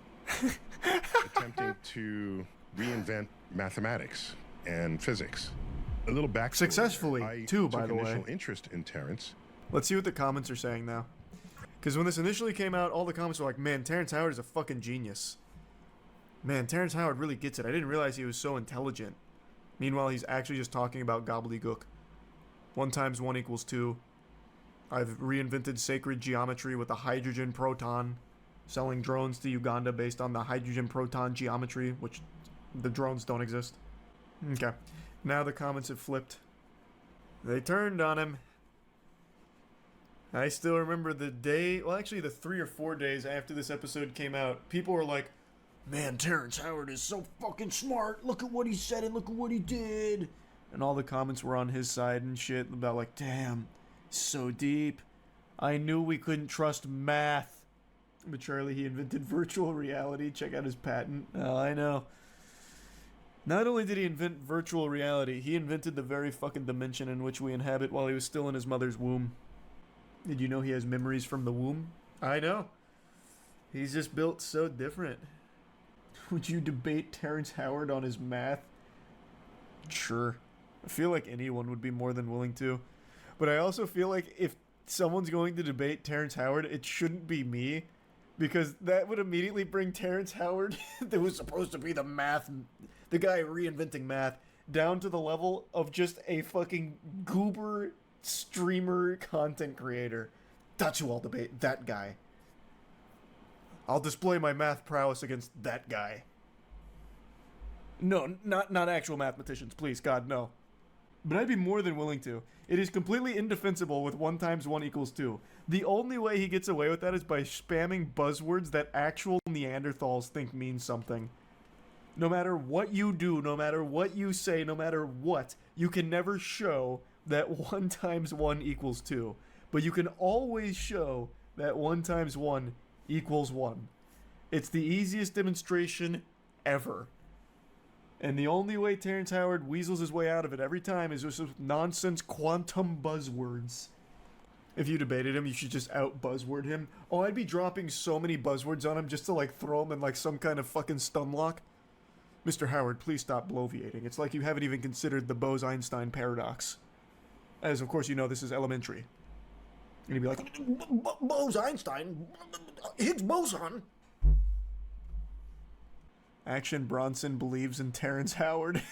attempting to reinvent mathematics and physics. A little backstory. Successfully, too, by the way. I took initial interest in Terrence. Let's see what the comments are saying now. Because when this initially came out, all the comments were like, man, Terrence Howard is a fucking genius. Man, Terrence Howard really gets it. I didn't realize he was so intelligent. Meanwhile, he's actually just talking about gobbledygook. 1 times 1 equals 2. I've reinvented sacred geometry with a hydrogen proton, selling drones to Uganda based on the hydrogen proton geometry, which the drones don't exist. Okay. Now the comments have flipped. They turned on him. I still remember the day, well, actually the 3 or 4 days after this episode came out, people were like, man, Terrence Howard is so fucking smart. Look at what he said and look at what he did. And all the comments were on his side and shit about like, damn, so deep. I knew we couldn't trust math. But Charlie, he invented virtual reality. Check out his patent. Oh, I know. Not only did he invent virtual reality, he invented the very fucking dimension in which we inhabit while he was still in his mother's womb. Did you know he has memories from the womb? I know. He's just built so different. Would you debate Terrence Howard on his math? Sure. I feel like anyone would be more than willing to. But I also feel like if someone's going to debate Terrence Howard, it shouldn't be me. Because that would immediately bring Terrence Howard, that was supposed to be the guy reinventing math, down to the level of just a fucking goober streamer content creator. That's who I'll debate. That guy. I'll display my math prowess against that guy. No, not actual mathematicians, please, God, no. But I'd be more than willing to. It is completely indefensible with 1 times 1 equals 2. The only way he gets away with that is by spamming buzzwords that actual Neanderthals think mean something. No matter what you do, no matter what you say, no matter what, you can never show that 1 times 1 equals 2. But you can always show that 1 times 1 equals 1. It's the easiest demonstration ever. And the only way Terrence Howard weasels his way out of it every time is just with nonsense quantum buzzwords. If you debated him, you should just out-buzzword him. Oh, I'd be dropping so many buzzwords on him just to, like, throw him in, like, some kind of fucking stun lock. Mr. Howard, please stop bloviating. It's like you haven't even considered the Bose-Einstein paradox. As, of course, you know this is elementary. And he'd be like, Bose-Einstein? Higgs boson? Action Bronson believes in Terrence Howard.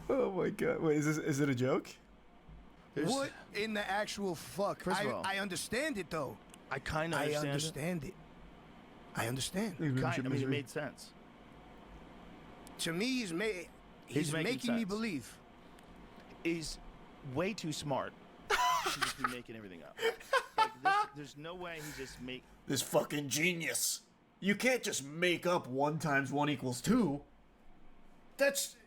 Oh my god. Wait, is it a joke? What in the actual fuck? First of all, I understand it though. I kind of understand it. I understand. I mean, it made sense. To me, he's making me believe. He's way too smart to just be making everything up. Like, there's no way he just make this fucking genius. You can't just make up 1 times 1 equals 2. That's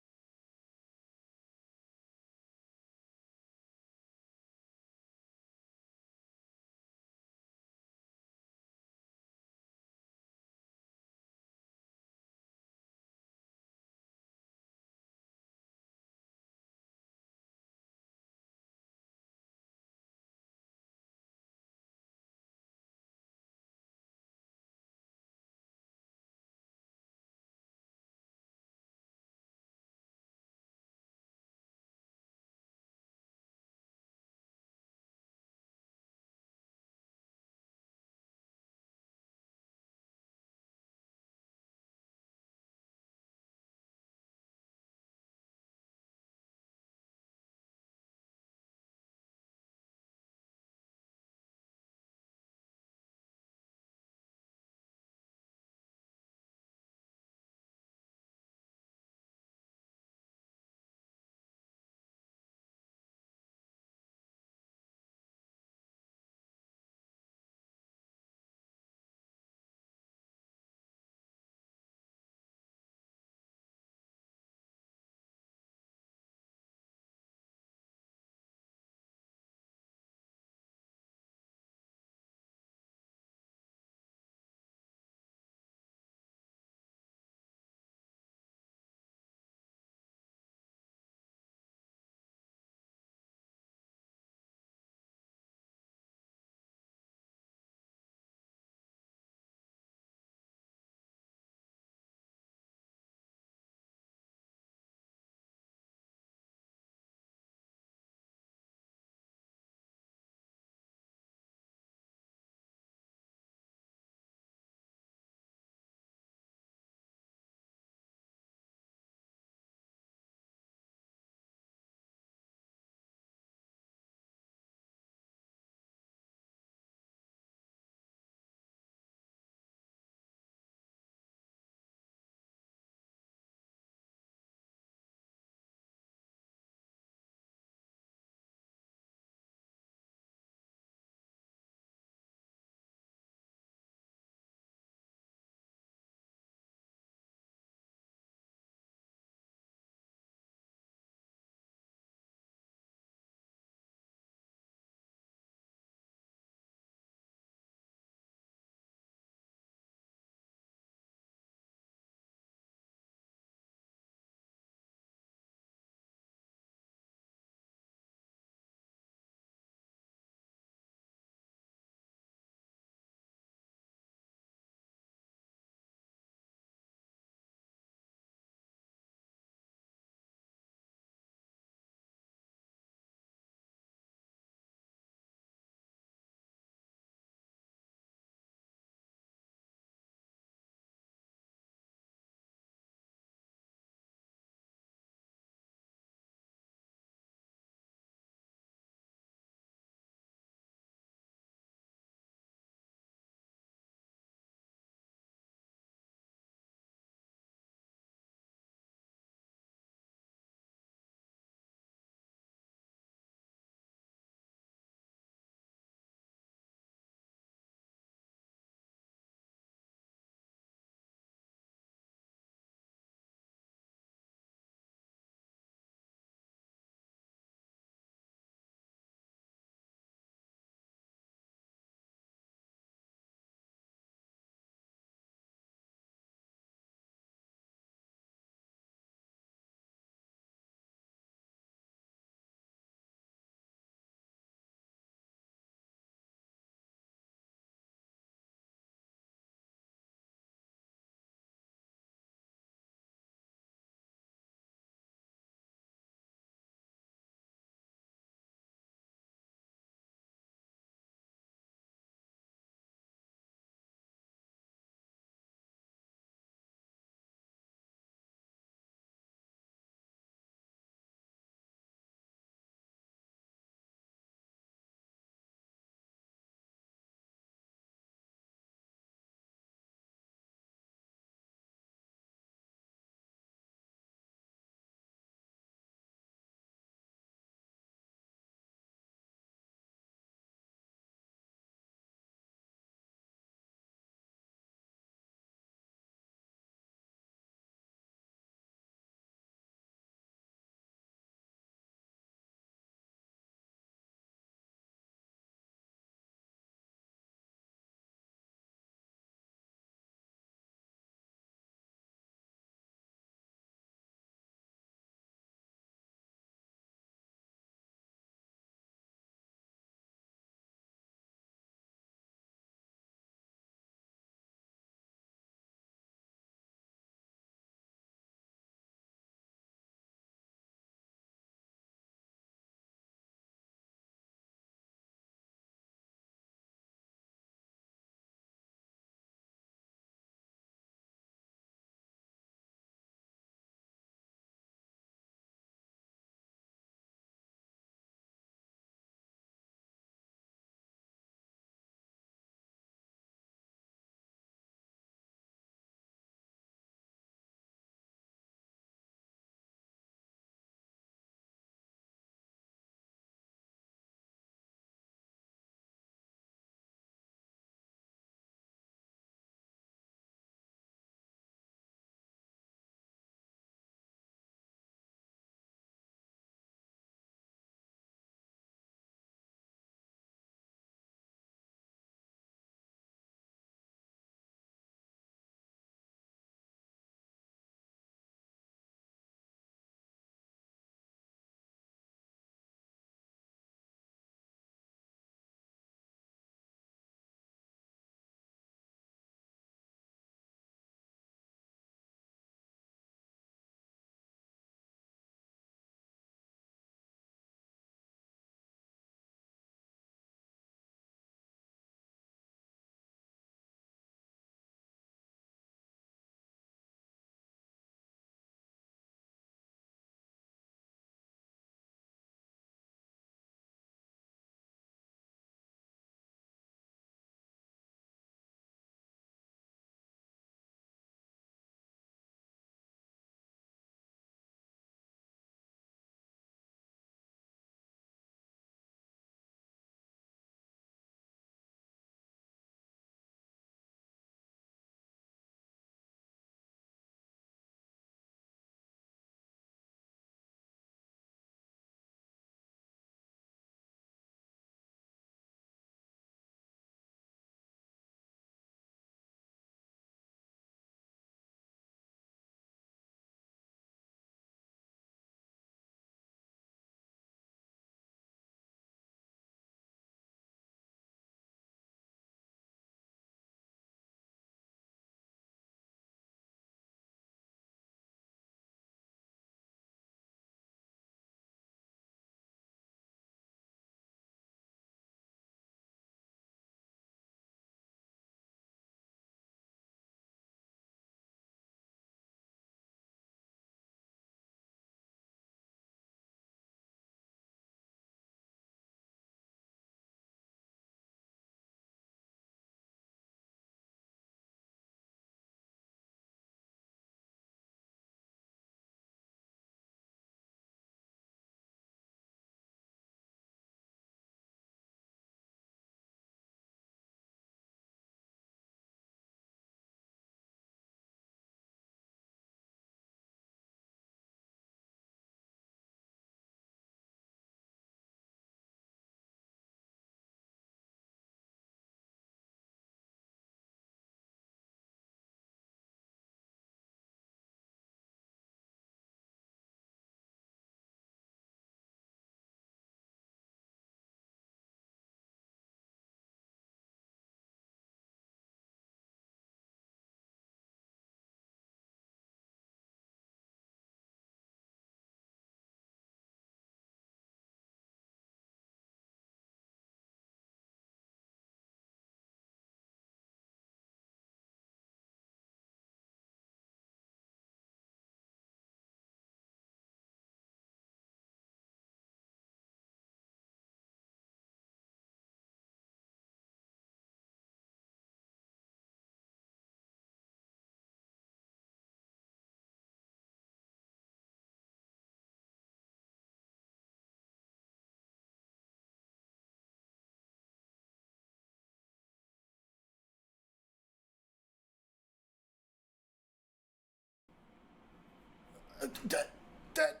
That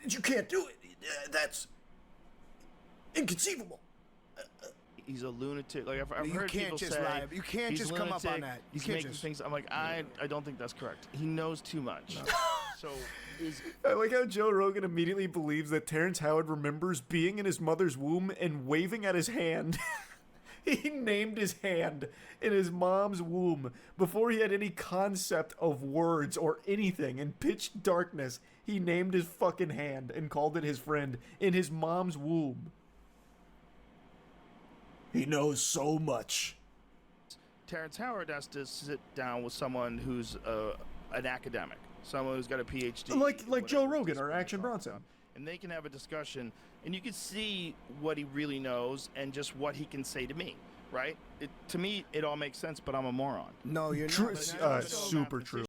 you can't do it. That's inconceivable. He's a lunatic. Like I've You heard can't people just say, lie. You can't he's just come up lunatic, on that. You He's can't making just. things. I'm like, I don't think that's correct. He knows too much. So is I like how Joe Rogan immediately believes that Terrence Howard remembers being in his mother's womb and waving at his hand. He named his hand in his mom's womb before he had any concept of words or anything. In pitch darkness, he named his fucking hand and called it his friend in his mom's womb. He knows so much. Terrence Howard has to sit down with someone who's an academic, someone who's got a PhD, Like Joe whatever Rogan or discipline Action they're talking Bronson. about. And they can have a discussion, and you can see what he really knows and just what he can say to me, right? To me, it all makes sense, but I'm a moron. No, you're True, not. super true.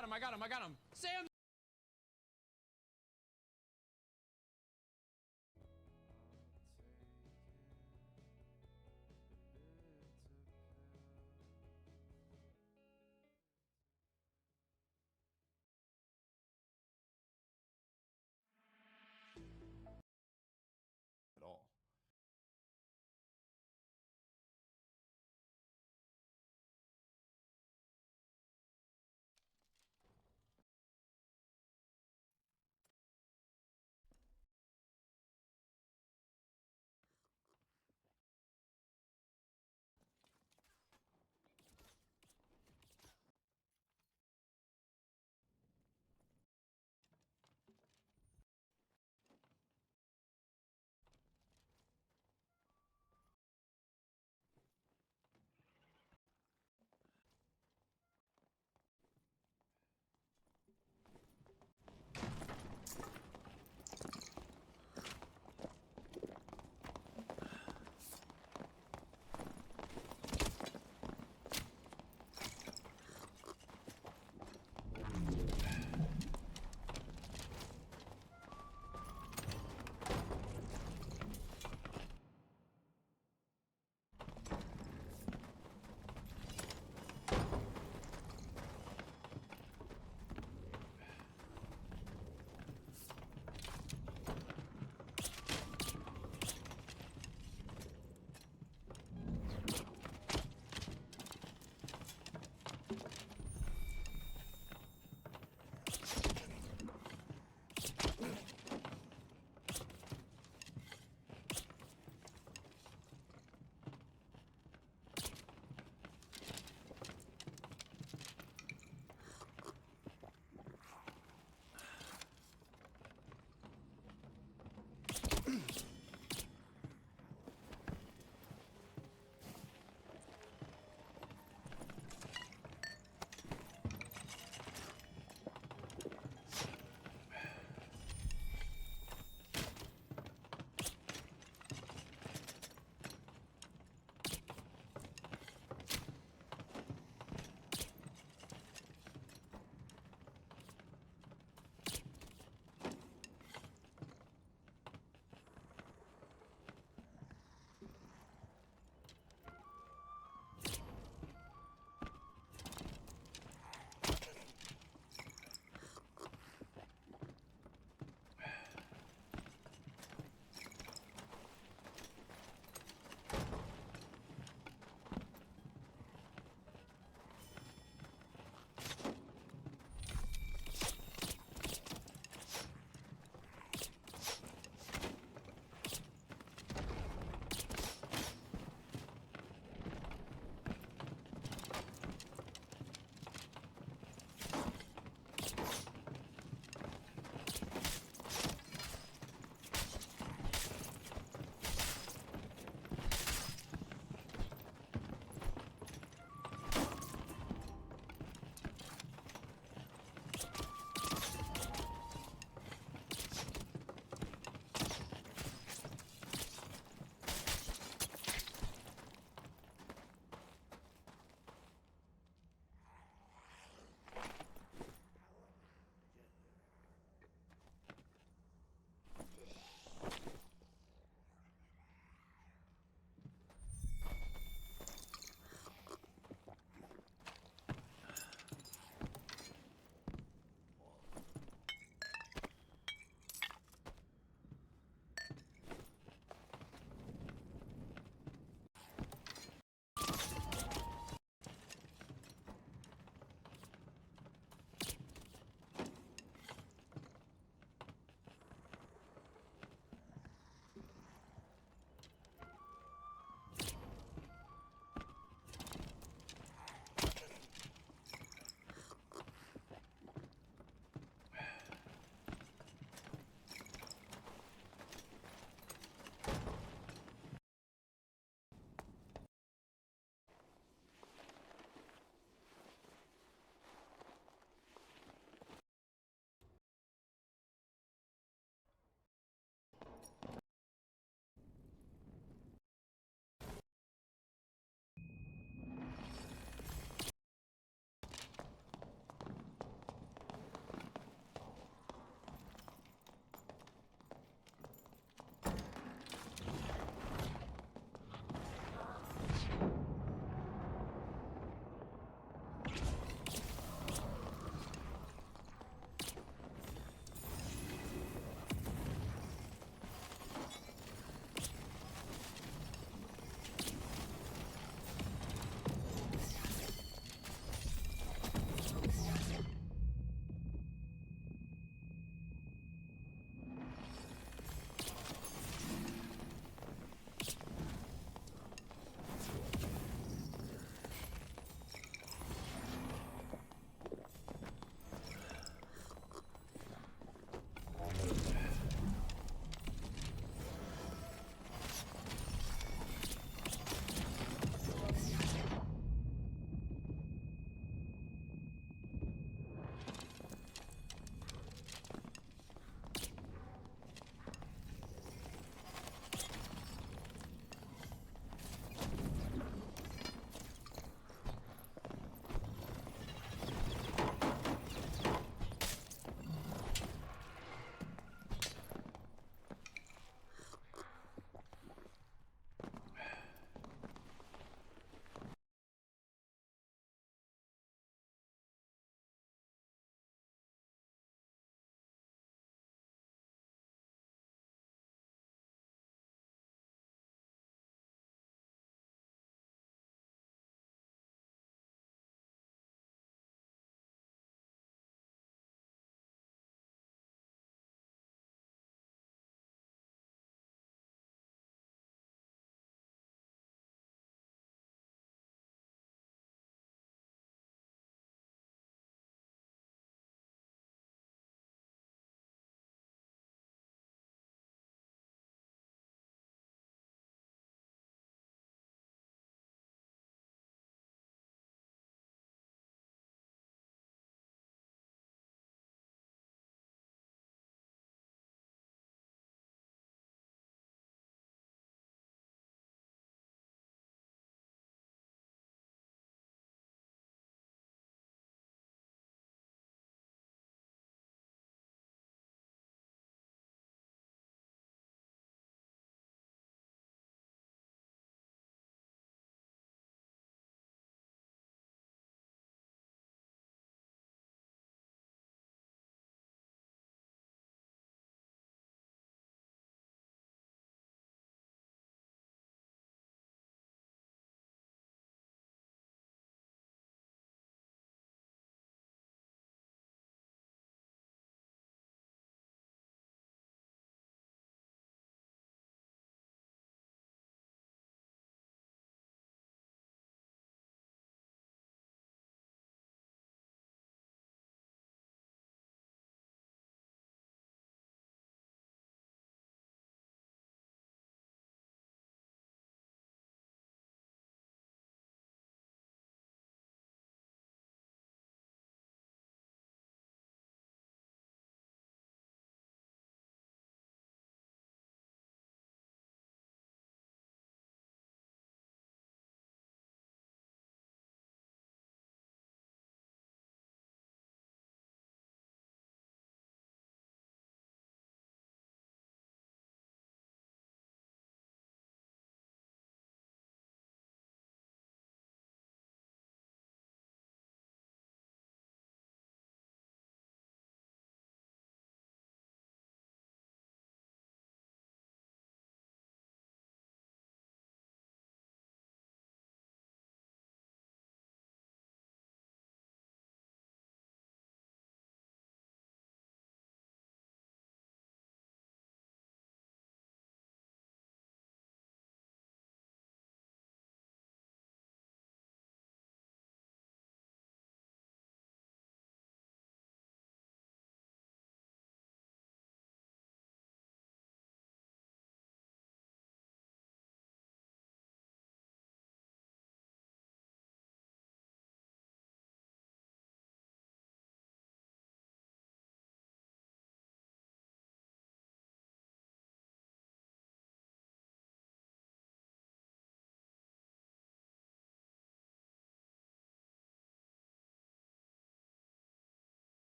got him, I got him, I got him. Sam! At all.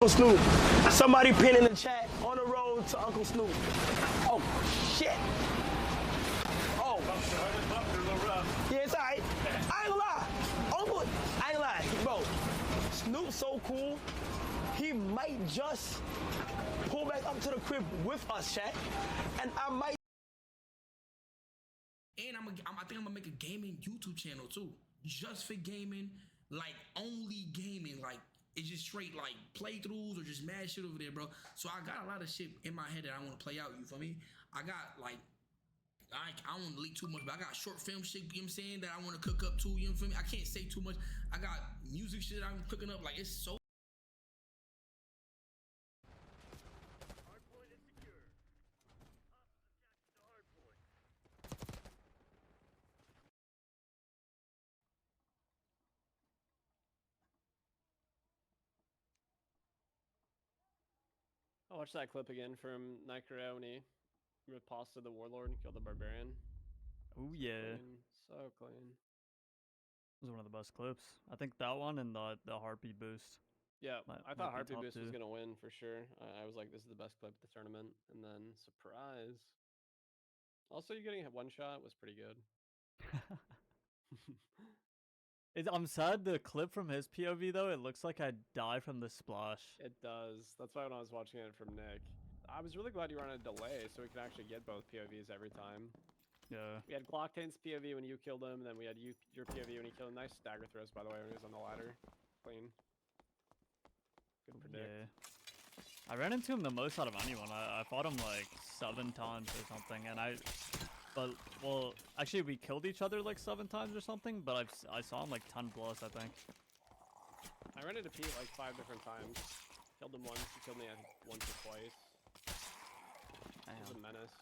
Snoop. Somebody pin in the chat, on the road to Uncle Snoop. Oh, shit. Oh. Yeah, it's alright. I ain't gonna lie. Uncle, I ain't gonna lie. Bro, Snoop's so cool. He might just pull back up to the crib with us, chat. And I might. And I think I'm gonna make a gaming YouTube channel too, just for gaming, like only gaming, like it's just straight like playthroughs or just mad shit over there, bro. So I got a lot of shit in my head that I want to play out. You feel me? I got like, I don't want to leak too much, but I got short film shit. You know what I'm saying, that I want to cook up too. You know what I mean? I can't say too much. I got music shit I'm cooking up. Like it's so. I watched that clip again from Nightcrow when he riposted the Warlord and killed the Barbarian. Oh yeah. Clean. So clean. It was one of the best clips. I think that one and the Harpy boost. Yeah, might I thought be Harpy top Boost was two. going to win for sure. I was like, this is the best clip of the tournament. And then, surprise. Also, you getting one shot was pretty good. I'm sad the clip from his POV though, it looks like I die from the splash. It does. That's why when I was watching it from Nick, I was really glad you were on a delay so we could actually get both POVs every time. Yeah. We had Glocktain's POV when you killed him, and then we had your POV when he killed him. Nice stagger throws, by the way, when he was on the ladder. Clean. Good predict. Yeah. I ran into him the most out of anyone. I fought him like 7 times or something, and well, actually we killed each other like 7 times or something, but I saw him like 10 plus, I think. I ran into Pete like 5 different times. Killed him once, he killed me once or twice. He was a menace.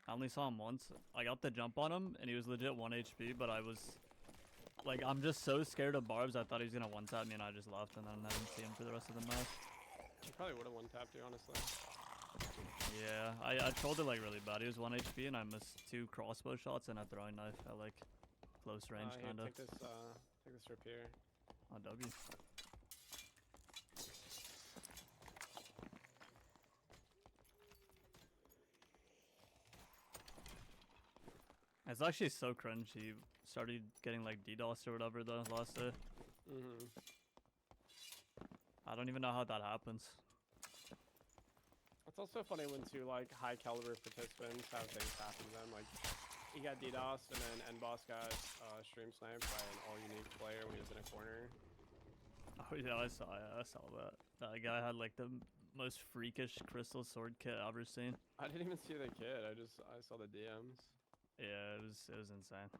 I only saw him once. I got the jump on him, and he was legit 1 HP, but I was... Like, I'm just so scared of barbs, I thought he was gonna one-tap me, and I just left, and then I didn't see him for the rest of the match. He probably would have one-tapped you, honestly. Yeah, I trolled it like really bad. He was 1 HP, and I missed 2 crossbow shots and a throwing knife at like close range, Here, kinda. take this rip here. Oh, W. It's actually so cringe. He started getting like DDoS or whatever the last day. I don't even know how that happens. It's also funny when two like high caliber participants have things happen to them. Like he got DDoS and then NBoss got stream sniped by an all unique player when he was in a corner. Oh yeah, I saw that. That guy had like the most freakish crystal sword kit I've ever seen. I didn't even see the kid. I saw the DMs. Yeah, it was insane.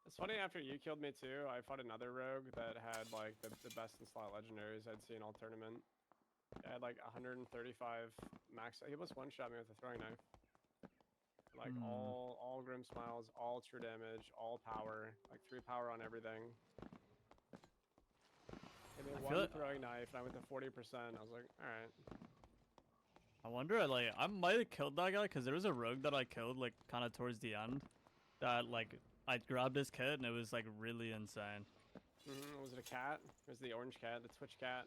It's funny, after you killed me too, I fought another rogue that had like the best in slot legendaries I'd seen all tournament. I had like 135 max. He almost one-shot me with a throwing knife. Like all Grim Smiles, all true damage, all power, like 3 power on everything. Hit me one throwing knife, and I went to 40%. I was like, alright. I wonder, like, I might have killed that guy because there was a rogue that I killed, like, kind of towards the end. That, like, I grabbed his kit and it was, like, really insane. Was it a cat? It was the orange cat, the Twitch cat.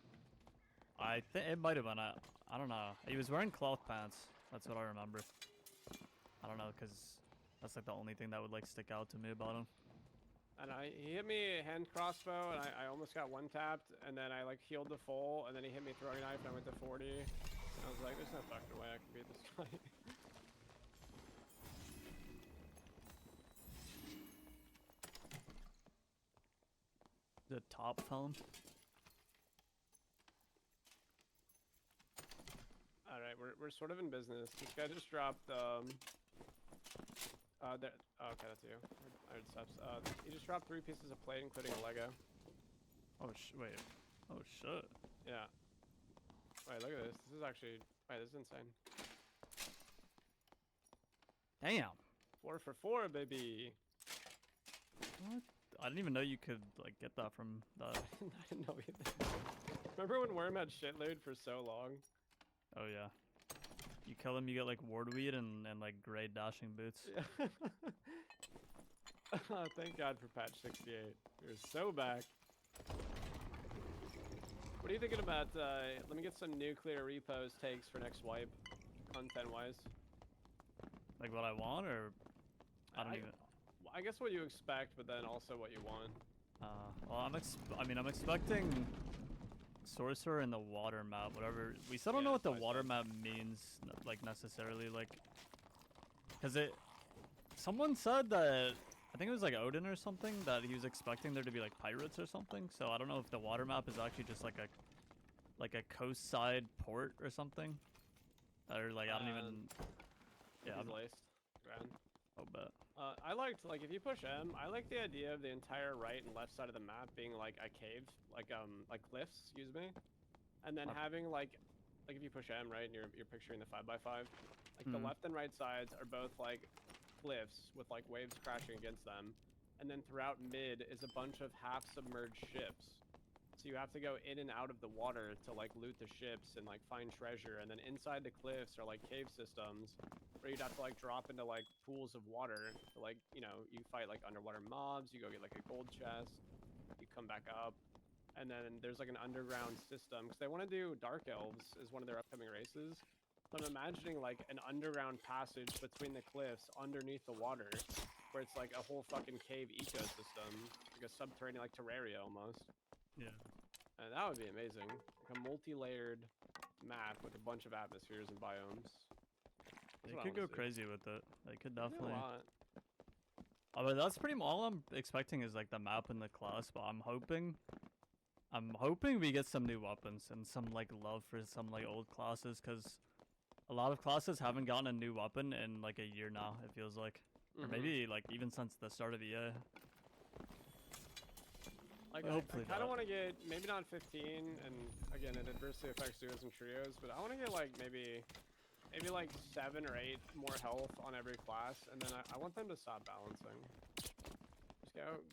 I think it might have been. I don't know. He was wearing cloth pants. That's what I remember. I don't know, because that's, like, the only thing that would, like, stick out to me about him. And he hit me hand crossbow, and I almost got one-tapped, and then I, like, healed the full, and then he hit me throwing knife, and I went to 40. I was like, there's no fucking way I can beat this fight. The top film. Alright, we're sort of in business. This guy just dropped, okay, that's you. Alright, steps. He just dropped 3 pieces of plate, including a Lego. Oh, wait. Oh, shit. Yeah. Wait, look at this. This is actually... Wait, this is insane. Damn. 4 for 4, baby. What? I didn't even know you could, like, get that from that. I didn't know either. Remember when Worm had shit loot for so long? Oh, yeah. You kill him, you get, like, wardweed and like, gray dashing boots. Yeah. Thank God for patch 68. You're so back. What are you thinking about? Let me get some nuclear repos takes for next wipe, content-wise. Like what I want, or I don't even. I guess what you expect, but then also what you want. Well, I'm expecting sorcerer in the water map, whatever. We still don't know what the water map means, like necessarily, like, cause someone said that, I think it was like Odin or something, that he was expecting there to be like pirates or something. So I don't know if the water map is actually just like a coast side port or something, or like I don't even. Yeah, I'm laced. Grand. I'll bet. I liked, like, if you push M, I like the idea of the entire right and left side of the map being like a cave, like cliffs, excuse me, and then having like if you push M, right, and you're picturing the 5x5, like the left and right sides are both like cliffs with like waves crashing against them, and then throughout mid is a bunch of half submerged ships. So you have to go in and out of the water to like loot the ships and like find treasure, and then inside the cliffs are like cave systems where you'd have to like drop into like pools of water to, like, you know, you fight like underwater mobs, you go get like a gold chest, you come back up, and then there's like an underground system because they want to do Dark Elves as one of their upcoming races. So I'm imagining like an underground passage between the cliffs underneath the water where it's like a whole fucking cave ecosystem, like a subterranean, like Terraria almost. Yeah. And that would be amazing. Like a multi-layered map with a bunch of atmospheres and biomes. They could go crazy with it. They could definitely. A lot. Oh, but that's pretty much all I'm expecting is like the map and the class. But I'm hoping we get some new weapons and some like love for some like old classes, because a lot of classes haven't gotten a new weapon in like a year now. It feels like, or maybe like even since the start of the year. Like, I kind of want to get, maybe not 15, and again, it adversely affects duos and trios, but I want to get like maybe like 7 or 8 more health on every class, and then I want them to stop balancing. Just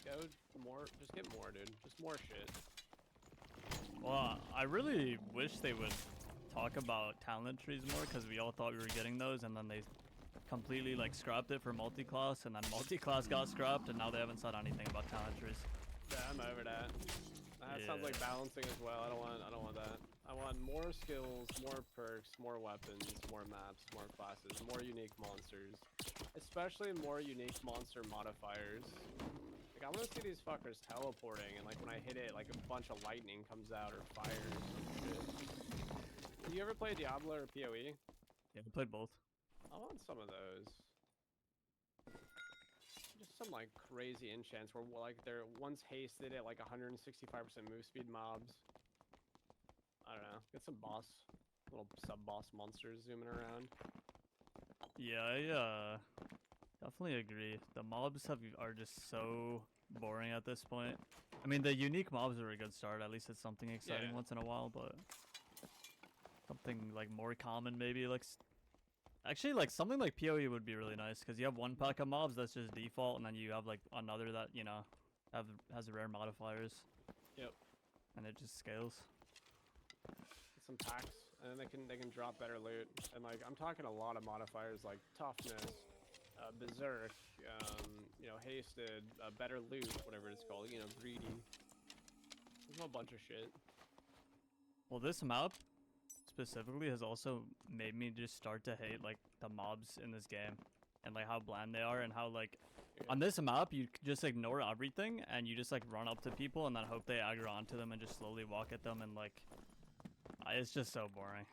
go more, just get more, dude. Just more shit. Well, I really wish they would talk about talent trees more, because we all thought we were getting those, and then they completely like scrapped it for multi-class, and then multi-class got scrapped, and now they haven't said anything about talent trees. Yeah, I'm over that. That sounds like balancing as well. I don't want that. I want more skills, more perks, more weapons, more maps, more classes, more unique monsters. Especially more unique monster modifiers. Like, I want to see these fuckers teleporting, and like when I hit it, like a bunch of lightning comes out or fire or some shit. Did you ever play Diablo or PoE? Yeah, we played both. I want some of those. Just some like crazy enchants where like they're once hasted at like 165% move speed mobs. I don't know. Get some little sub-boss monsters zooming around. Yeah, I definitely agree. The mobs are just so boring at this point. I mean, the unique mobs are a good start. At least it's something exciting once in a while, but something like more common maybe, like actually, like something like PoE would be really nice, because you have one pack of mobs that's just default, and then you have like another that, you know, has rare modifiers. Yep. And it just scales. Get some packs, and then they can drop better loot. And like I'm talking a lot of modifiers like toughness, berserk, you know, hasted, better loot, whatever it's called. You know, greedy. There's a whole bunch of shit. Well, this map specifically has also made me just start to hate like the mobs in this game, and like how bland they are, and how like on this map you just ignore everything and you just like run up to people and then hope they aggro onto them and just slowly walk at them, and like it's just so boring.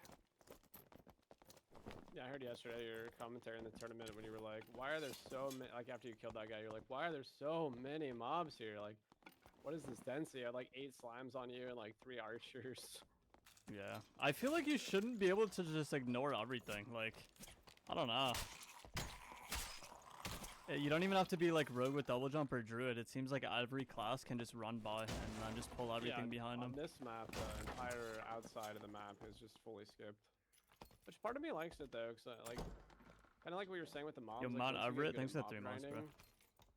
Yeah, I heard yesterday your commentary in the tournament when you were like, why are there so many, like after you killed that guy, you're like, why are there so many mobs here? Like, what is this density? I had like 8 slimes on you and like 3 archers. Yeah, I feel like you shouldn't be able to just ignore everything. Like, I don't know. You don't even have to be like rogue with double jump or druid. It seems like every class can just run by and then just pull everything behind them. On this map, the entire outside of the map is just fully skipped. Which part of me likes it though, because like, kind of like what you were saying with the mobs. Yo, like, Mount once you get Everett, good thanks at for the 3 months, bro.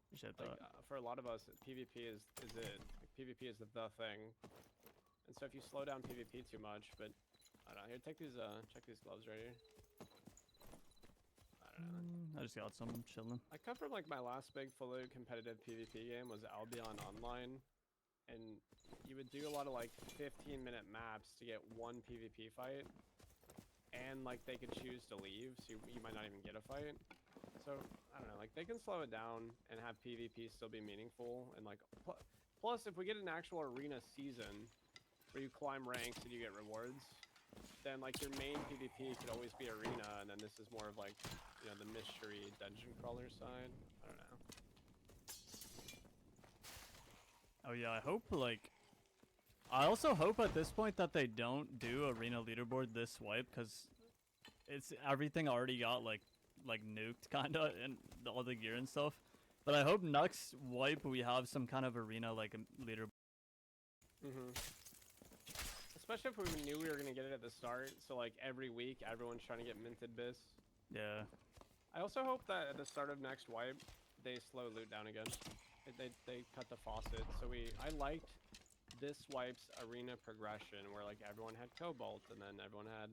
Appreciate like, that. for a lot of us, PvP is it. Like, PvP is the thing. And so if you slow down PvP too much, but I don't know. Here, take these. Check these gloves right here. I don't know. I just got some chilling. I come from like my last big fully competitive PvP game was Albion Online, and you would do a lot of like 15-minute maps to get one PvP fight, and like they could choose to leave, so you might not even get a fight. So I don't know, like they can slow it down and have PvP still be meaningful, and like plus if we get an actual arena season where you climb ranks and you get rewards, then like your main PvP could always be arena, and then this is more of like, you know, the mystery dungeon crawler side. I don't know. Oh yeah, I also hope at this point that they don't do arena leaderboard this wipe, because it's everything already got like nuked kinda, and all the gear and stuff. But I hope next wipe we have some kind of arena like leaderboard. Especially if we knew we were gonna get it at the start, so like every week everyone's trying to get minted bis. Yeah. I also hope that at the start of next wipe they slow loot down again. They cut the faucet. So I liked this wipe's arena progression where like everyone had cobalt, and then everyone had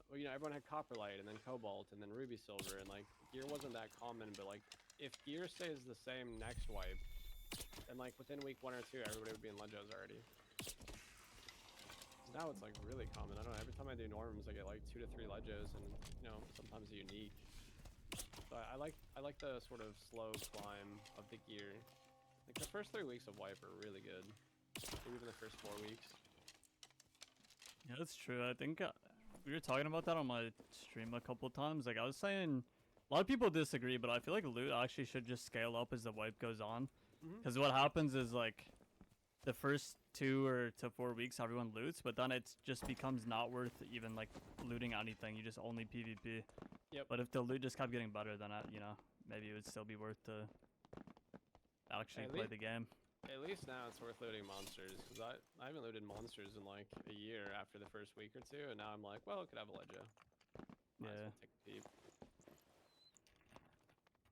well, you know, everyone had copperlight, and then cobalt, and then ruby silver, and like gear wasn't that common. But like if gear stays the same next wipe, then like within week 1 or 2 everybody would be in legos already. Now it's like really common. I don't know, every time I do norms I get like 2 to 3 legos, and you know, sometimes a unique. So I like the sort of slow climb of the gear. Like the first 3 weeks of wipe are really good. Maybe even the first 4 weeks. Yeah, that's true. I think we were talking about that on my stream a couple times. Like I was saying, a lot of people disagree, but I feel like loot actually should just scale up as the wipe goes on. Because what happens is like the first 2 or to 4 weeks everyone loots, but then it just becomes not worth even like looting anything. You just only PvP. Yep. But if the loot just kept getting better, then you know, maybe it would still be worth to actually play the game. At least now it's worth looting monsters, because I haven't looted monsters in like a year after the first week or 2, and now I'm like, well, it could have a Legio. Might as well take a peep.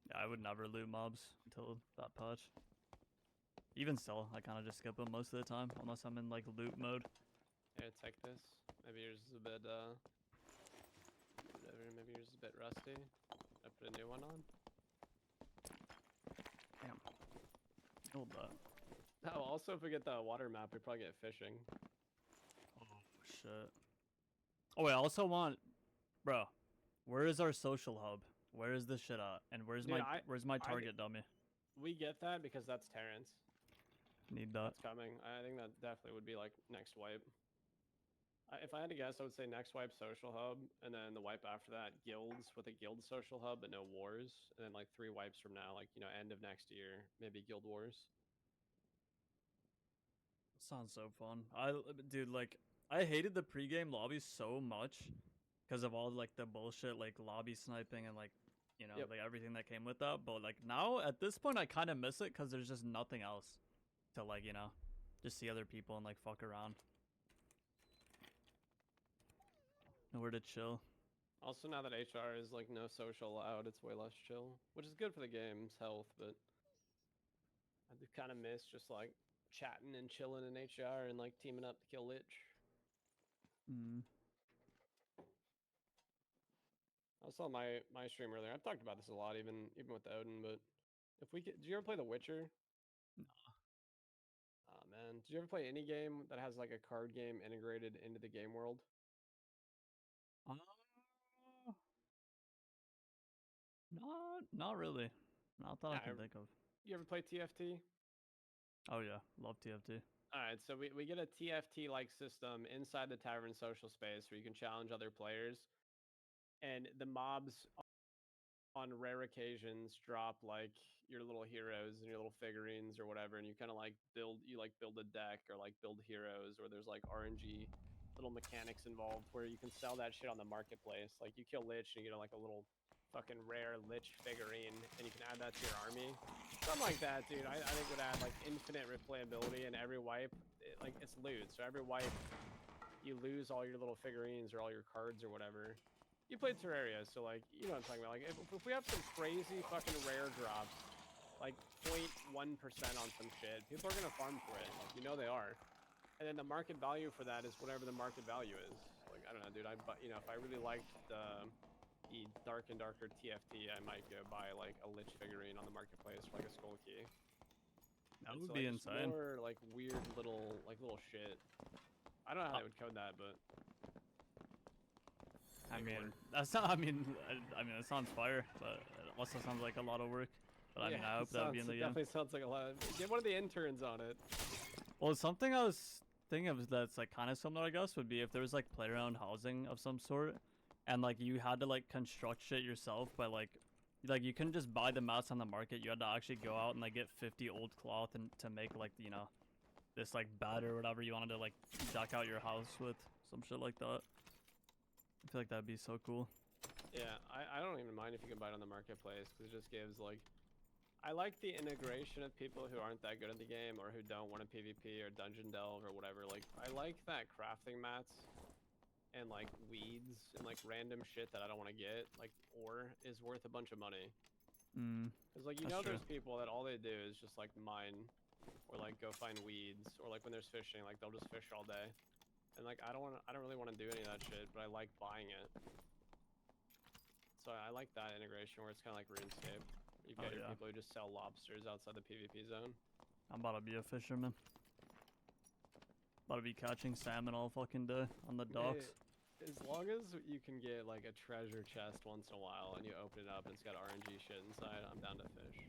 Yeah, I would never loot mobs until that patch. Even still, I kind of just skip them most of the time, unless I'm in like loot mode. Here, take this. Maybe yours is a bit whatever, maybe yours is a bit rusty. I put a new one on. Damn. Hold that. Oh, also if we get the water map, we probably get fishing. Oh shit. Oh wait, I also want, bro, where is our social hub? Where is this shit at? And where's where's my target dummy? We get that because that's Terrence. Need that. That's coming. I think that definitely would be like next wipe. If I had to guess, I would say next wipe social hub, and then the wipe after that guilds with a guild social hub but no wars, and then like 3 wipes from now, like, you know, end of next year, maybe guild wars. Sounds so fun. Dude, like, I hated the pregame lobbies so much because of all like the bullshit, like lobby sniping and like, you know, like everything that came with that. But like now at this point, I kind of miss it because there's just nothing else to like, you know, just see other people and like fuck around. Nowhere to chill. Also, now that HR is like no social allowed, it's way less chill, which is good for the game's health. But I do kind of miss just like chatting and chilling in HR and like teaming up to kill Lich. I saw my stream earlier. I've talked about this a lot, even with Odin. But if we could, did you ever play The Witcher? No. Oh man, did you ever play any game that has like a card game integrated into the game world? Not really. Not that I can think of. You ever play TFT? Oh yeah, love TFT. Alright, so we get a TFT-like system inside the tavern social space where you can challenge other players. And the mobs, on rare occasions, drop like your little heroes and your little figurines or whatever, and you kind of like build a deck or like build heroes, or there's like RNG little mechanics involved where you can sell that shit on the marketplace. Like you kill Lich and you get like a little fucking rare Lich figurine, and you can add that to your army. Something like that, dude. I think would add like infinite replayability, and every wipe, it's loot. So every wipe, you lose all your little figurines or all your cards or whatever. You played Terraria, so like, you know what I'm talking about. Like if we have some crazy fucking rare drops, like 0.1% on some shit, people are gonna farm for it. Like, you know they are. And then the market value for that is whatever the market value is. Like, I don't know, dude. You know, if I really liked the Dark and Darker TFT, I might go buy like a Lich figurine on the marketplace for like a skull key. That And would so, be like, just insane. More like weird little shit. I don't know how they would code that, but I make it mean, work. that's not. I mean, it sounds fire, but it also sounds like a lot of work. But I mean, I hope that would be in the it game. definitely sounds like a lot. Get one of the interns on it. Well, something I was thinking of that's like kind of similar, I guess, would be if there was like player-owned housing of some sort, and like you had to like construct shit yourself by like you couldn't just buy the mats on the market. You had to actually go out and like get 50 old cloth and to make like this like bed or whatever you wanted to like deck out your house with, some shit like that. I feel like that'd be so cool. Yeah, I don't even mind if you can buy it on the marketplace because it just gives like. I like the integration of people who aren't that good at the game or who don't want to PvP or dungeon delve or whatever. Like, I like that crafting mats and like weeds and like random shit that I don't want to get, like ore, is worth a bunch of money. Because like That's true. there's people that all they do is just like mine or like go find weeds or like when there's fishing, like they'll just fish all day. And like I don't really want to do any of that shit, but I like buying it. So I like that integration where it's kind of like RuneScape. You've got your people who just sell lobsters outside the PvP zone. I'm about to be a fisherman. About to be catching salmon all fucking day on the docks. As long as you can get like a treasure chest once in a while and you open it up and it's got RNG shit inside, I'm down to fish.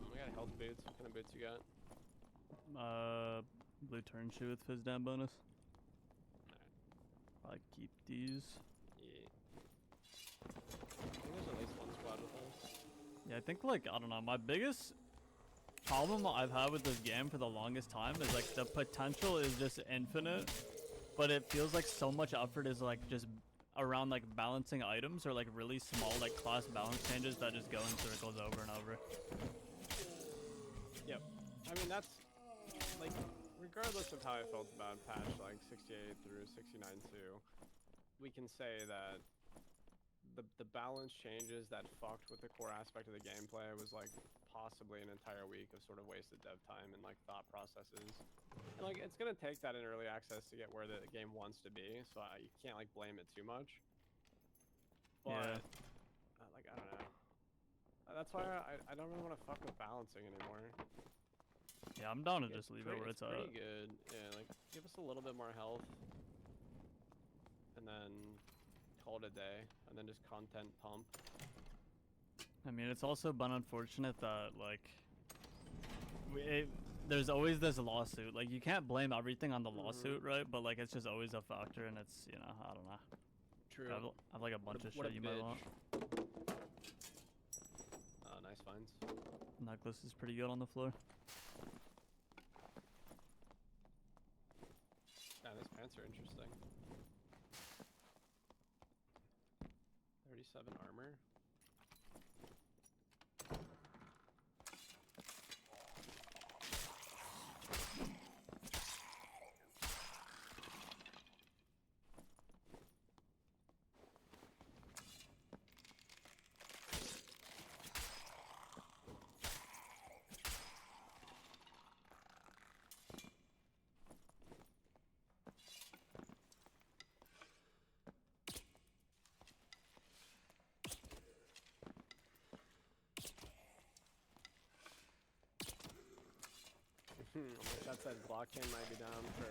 We got health boots. What kind of boots you got? Blue turn shoe with fizz down bonus. I keep these. Yeah. I think there's at least one squad with us. Yeah, I think like I don't know. My biggest problem I've had with this game for the longest time is like the potential is just infinite, but it feels like so much effort is like just around like balancing items or like really small like class balance changes that just go in circles over and over. Yep. I mean that's like regardless of how I felt about patch like 68 through 69.2, we can say that the balance changes that fucked with the core aspect of the gameplay was like possibly an entire week of sort of wasted dev time and like thought processes. And like it's gonna take that in early access to get where the game wants to be, so you can't like blame it too much. But like I don't know. That's why I don't really want to fuck with balancing anymore. Yeah, I'm down to just leave it where it's at. Pretty good. Yeah, like give us a little bit more health, and then call it a day, and then just content pump. I mean, it's also been unfortunate that like there's always this lawsuit. Like you can't blame everything on the lawsuit, right? But like it's just always a factor, and it's I don't know. True. I have like a bunch of shit you might want. Nice finds. Necklace is pretty good on the floor. Yeah, these pants are interesting. 37 armor. That said, Blockchain might be down for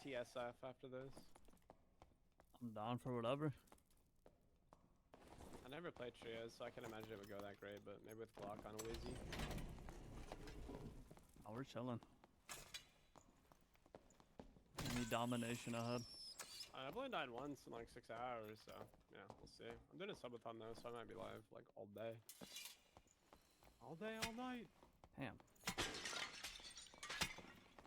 TSF after this. I'm down for whatever. I never played trios, so I can't imagine it would go that great, but maybe with Glock on a Wizzy. Oh, we're chilling. Any domination ahead. I've only died once in like 6 hours, so yeah, we'll see. I'm doing a subathon though, so I might be live like all day. All day, all night. Damn.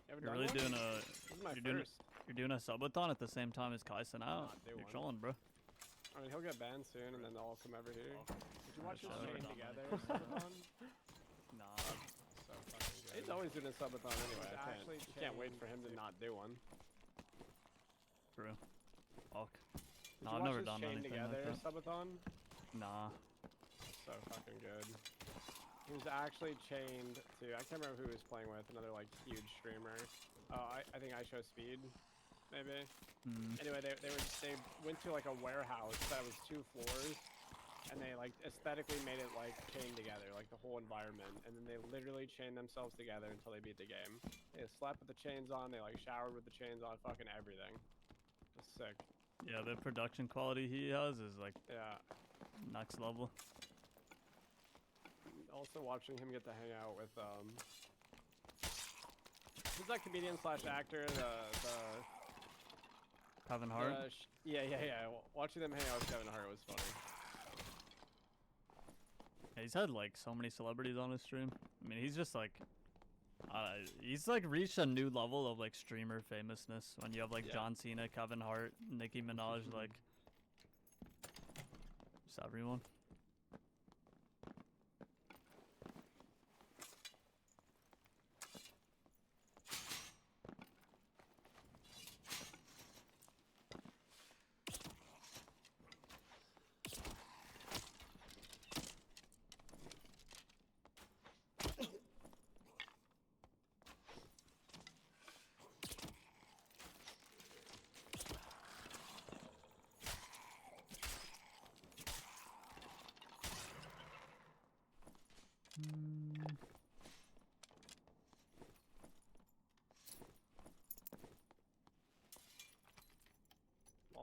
You're really doing a This is my you're doing a subathon at the same time as Kaisen out. You're chilling, bro. I mean, he'll get banned soon, and then they'll all come over here. Did you watch us sure. chain together? Subathon? Nah. So fucking good. He's always doing a subathon anyway. I can't wait for him to not do one. True. Fuck. Did No, you I've watch never us done chain anything together like that. subathon? Nah. So fucking good. He was actually chained to, I can't remember who he was playing with, another like huge streamer. I think I Show Speed, maybe. Anyway, they went to like a warehouse that was 2 floors, and they like aesthetically made it like chained together, like the whole environment, and then they literally chained themselves together until they beat the game. They slept with the chains on, they like showered with the chains on, fucking everything. It's sick. Yeah, the production quality he has is like Yeah. next level. Also watching him get to hang out with who's that comedian slash actor? The Kevin Hart. yeah. Watching them hang out with Kevin Hart was funny. Yeah, he's had like so many celebrities on his stream. I mean, he's just like, he's like reached a new level of like streamer famousness when you have like John Cena, Kevin Hart, Nicki Minaj, like just everyone.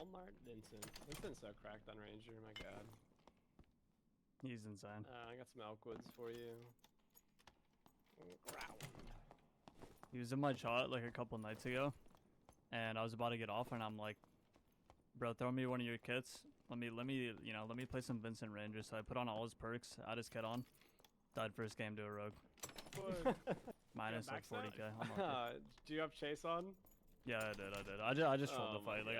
Walmart Vincent. Vincent's so cracked on Ranger, my god. He's insane. I got some Elkwoods for you. Ground. He was in my chat like a couple nights ago, and I was about to get off, and I'm like, bro, throw me one of your kits. Let me play some Vincent Ranger. So I put on all his perks, had his kit on, died first game to a rogue. Minus like 40k. Do you have Chase on? Yeah, I did. I just trolled the fight. Like,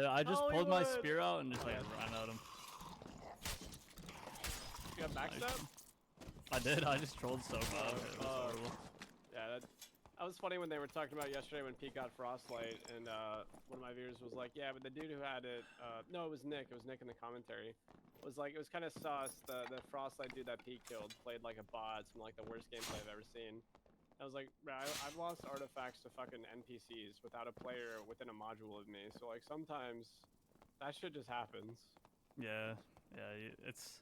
I just Hollywood. pulled my spear out and just like ran at him. You have backstab? I did. I just trolled so bad. It was horrible. Yeah, that was funny when they were talking about yesterday when Pete got Frostlight, and one of my viewers was like, yeah, but the dude who had it, no, it was Nick. It was Nick in the commentary. Was like, it was kind of sus. The Frostlight dude that Pete killed played like a bot, some like the worst gameplay I've ever seen. I was like, bro, I've lost artifacts to fucking NPCs without a player within a module of me. So like sometimes that shit just happens. Yeah, it's.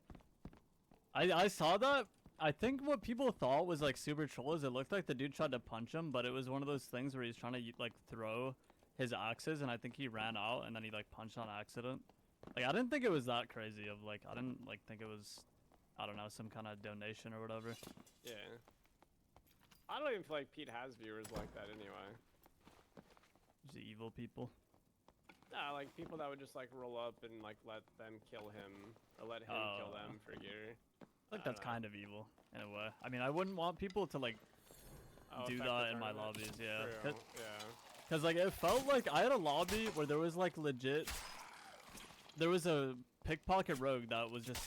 I saw that. I think what people thought was like super troll is it looked like the dude tried to punch him, but it was one of those things where he's trying to like throw his axes, and I think he ran out and then he like punched on accident. Like I didn't think it was that crazy. Of like I didn't like think it was, I don't know, some kind of donation or whatever. Yeah. I don't even feel like Pete has viewers like that anyway. Just evil people. Nah, like people that would just like roll up and like let them kill him or let him kill them for gear. I think that's kind of evil in a way. I mean, I wouldn't want people to like do that in my lobbies. Yeah. True. Cause like it felt like I had a lobby where there was like legit. There was a pickpocket rogue that was just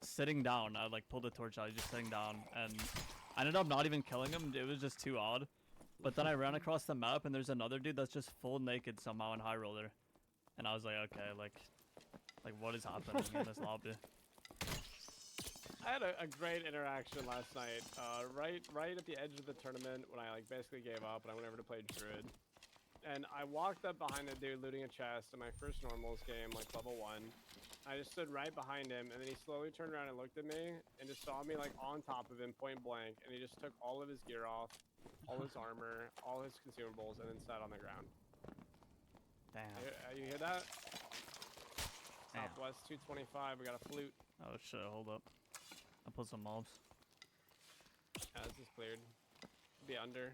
sitting down. I like pulled the torch out, he's just sitting down, and I ended up not even killing him. It was just too odd. But then I ran across the map and there's another dude that's just full naked somehow in high roller, and I was like, okay, like what is happening in this lobby? I had a great interaction last night, right at the edge of the tournament when I like basically gave up and I went over to play Druid. And I walked up behind a dude looting a chest in my first normals game, like level 1. I just stood right behind him, and then he slowly turned around and looked at me and just saw me like on top of him point blank, and he just took all of his gear off, all his armor, all his consumables, and then sat on the ground. Damn. You hear that? Damn. Southwest 225, we got a flute. Oh shit, hold up. I'll put some mobs. Yeah, this is cleared. Be under.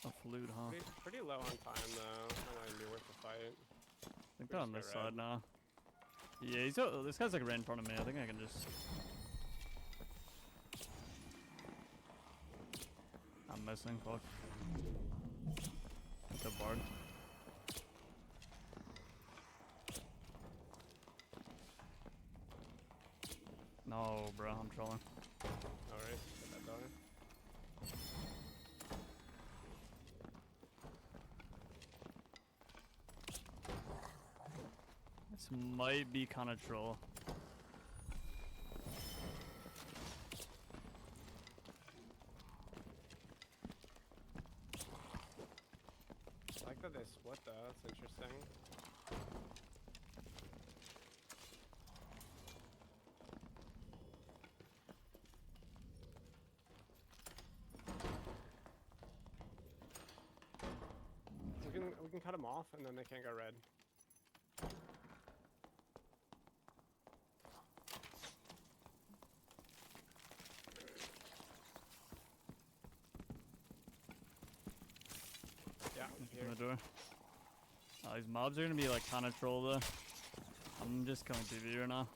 A flute, huh? Pretty low on time though. Might not even be worth the fight. I think they're on this side now. Yeah, this guy's like right in front of me. I think I can just. I'm missing. Fuck. The bard. No, bro, I'm trolling. Alright, get that done. This might be kind of troll. like that they split though. That's interesting. We can cut them off and then they can't go red. Yeah, here. The door. These mobs are gonna be like kind of troll though. I'm just coming TV right now.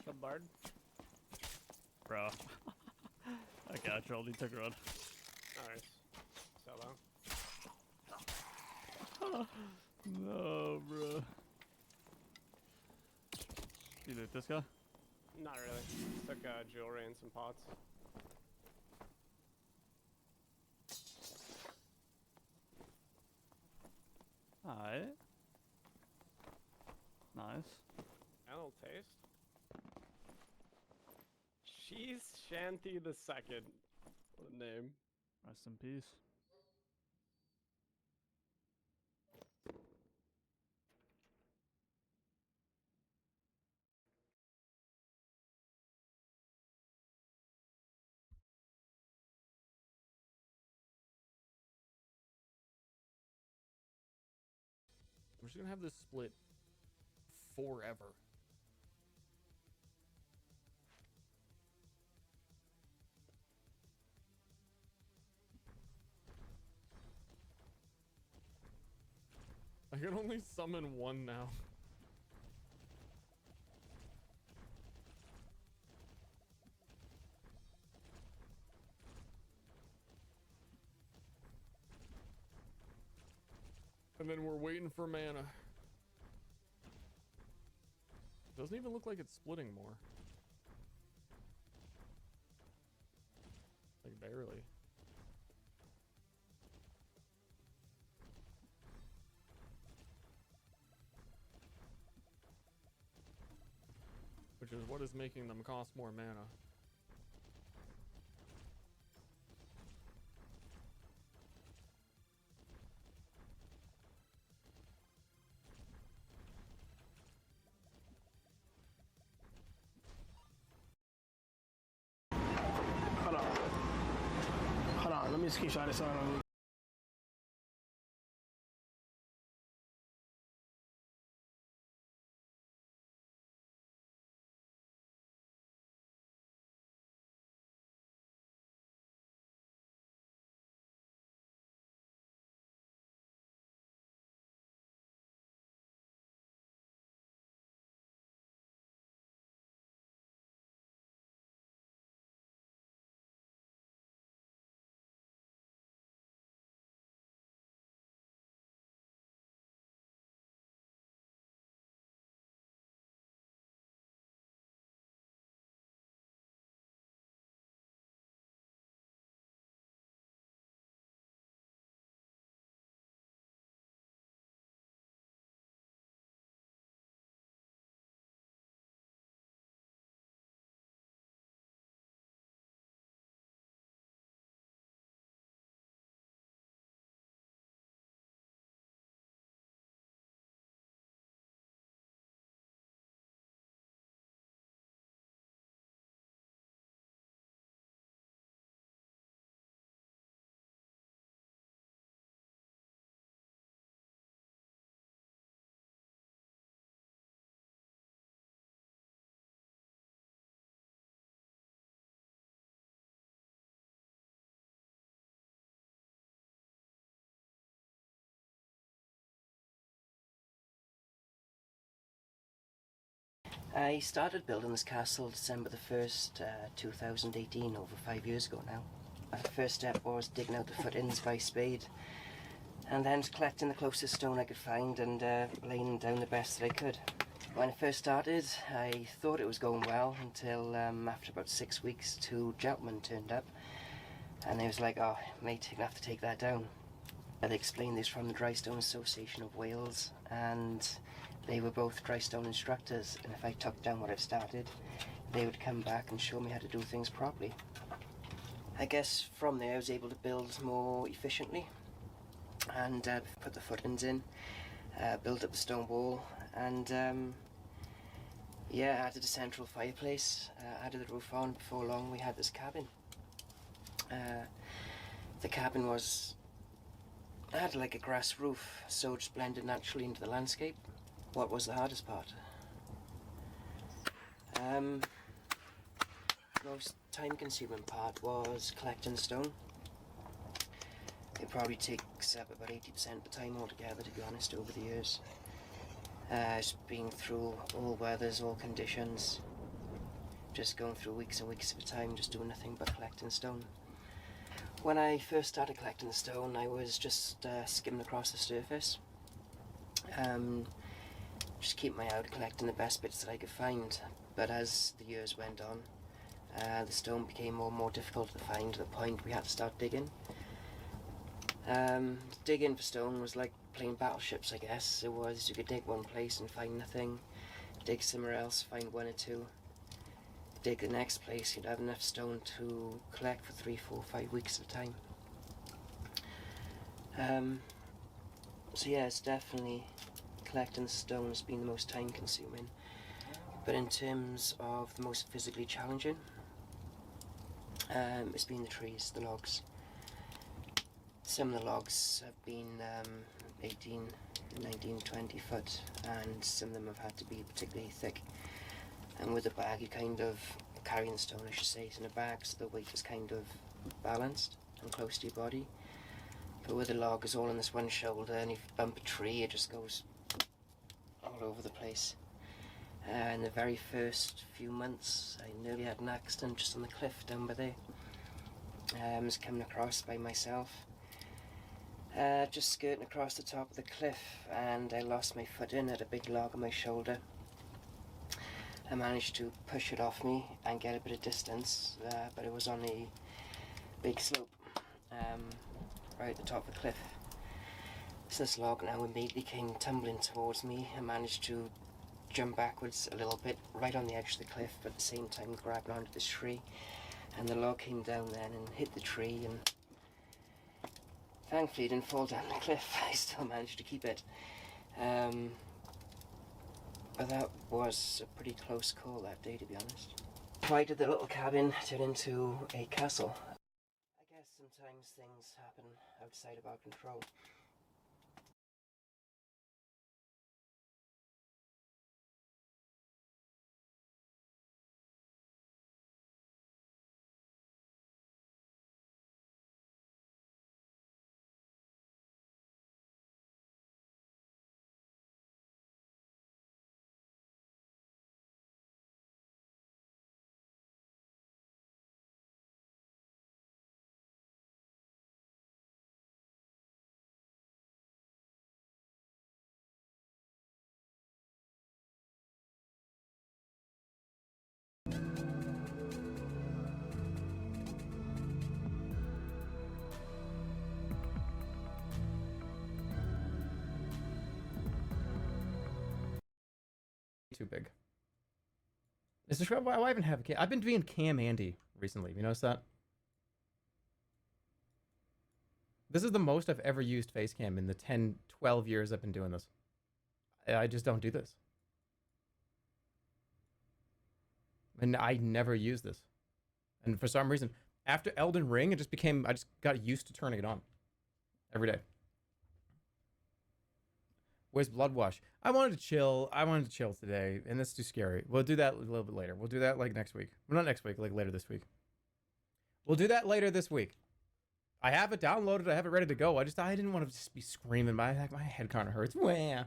The bard. Bro. Okay, I trolled. He took red. Nice. Solo. No, bro. You loot this guy? Not really. Took jewelry and some pots. Alright. Nice. A little taste. She's Shanty the Second. What a name. Rest in peace. We're just gonna have this split forever. I can only summon one now. And then we're waiting for mana. Doesn't even look like it's splitting more. Like barely. Which is what is making them cost more mana. Hold on. Hold on, let me screenshot this on. I started building this castle December the 1st, 2018, over 5 years ago now. The first step was digging out the footings by spade, and then collecting the closest stone I could find and laying down the best that I could. When I first started, I thought it was going well until after about 6 weeks, 2 gentlemen turned up, and they was like, "Oh, mate, you're gonna have to take that down." They explained this from the Dry Stone Association of Wales, and they were both dry stone instructors, and if I took down what I've started, they would come back and show me how to do things properly. I guess from there I was able to build more efficiently and put the footings in, build up the stone wall, and yeah, added a central fireplace, added the roof on. Before long we had this cabin. The cabin had like a grass roof, so it just blended naturally into the landscape. What was the hardest part? Most time-consuming part was collecting stone. It probably takes up about 80% of the time altogether, to be honest, over the years. It's been through all weathers, all conditions, just going through weeks and weeks at a time, just doing nothing but collecting stone. When I first started collecting the stone, I was just skimming across the surface. Just keep my eye out collecting the best bits that I could find. But as the years went on, the stone became more and more difficult to find, to the point we had to start digging. Digging for stone was like playing battleships, I guess. It was, you could dig one place and find nothing, dig somewhere else, find one or two, dig the next place, you'd have enough stone to collect for 3, 4, 5 weeks at a time. So yeah, it's definitely, collecting stone has been the most time consuming. But in terms of the most physically challenging, it's been the trees, the logs. Some of the logs have been 18, 19, 20 foot, and some of them have had to be particularly thick. And with a bag, you kind of, carrying the stone I should say, it's in a bag, so the weight is kind of balanced and close to your body. But with a log, it's all on this one shoulder, and if you bump a tree, it just goes all over the place. In the very first few months, I nearly had an accident just on the cliff down by there. I was coming across by myself, just skirting across the top of the cliff, and I lost my footing, had a big log on my shoulder. I managed to push it off me and get a bit of distance, but it was on a big slope, right at the top of the cliff. So this log now immediately came tumbling towards me. I managed to jump backwards a little bit, right on the edge of the cliff, but at the same time grabbing onto this tree. And the log came down then and hit the tree, and thankfully it didn't fall down the cliff. I still managed to keep it. But that was a pretty close call that day, to be honest. Why did the little cabin turn into a castle? I guess sometimes things happen outside of our control. Too big. Is this why I even have a cam? I've been doing Cam Andy recently. You notice that? This is the most I've ever used Facecam in the 10, 12 years I've been doing this. I just don't do this. And I never use this. And for some reason, after Elden Ring, it just became, I just got used to turning it on every day. Where's Bloodwash? I wanted to chill. I wanted to chill today, and that's too scary. We'll do that a little bit later. We'll do that like next week. Well, not next week, like later this week. We'll do that later this week. I have it downloaded. I have it ready to go. I didn't want to just be screaming. My head kind of hurts. Wah. All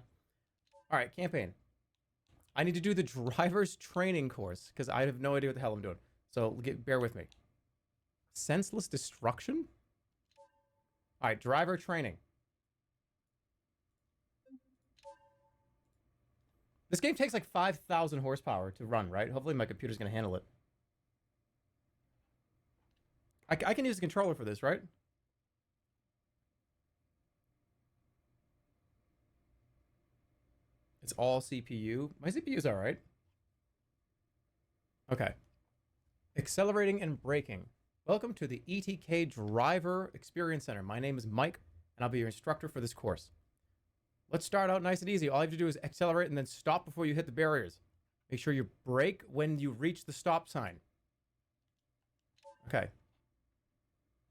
right, campaign. I need to do the driver's training course because I have no idea what the hell I'm doing. So bear with me. Senseless destruction? All right, driver training. This game takes like 5,000 horsepower to run, right? Hopefully my computer's going to handle it. I can use the controller for this, right? It's all CPU. My CPU's all right. Okay. Accelerating and braking. Welcome to the ETK Driver Experience Center. My name is Mike, and I'll be your instructor for this course. Let's start out nice and easy. All you have to do is accelerate and then stop before you hit the barriers. Make sure you brake when you reach the stop sign. Okay.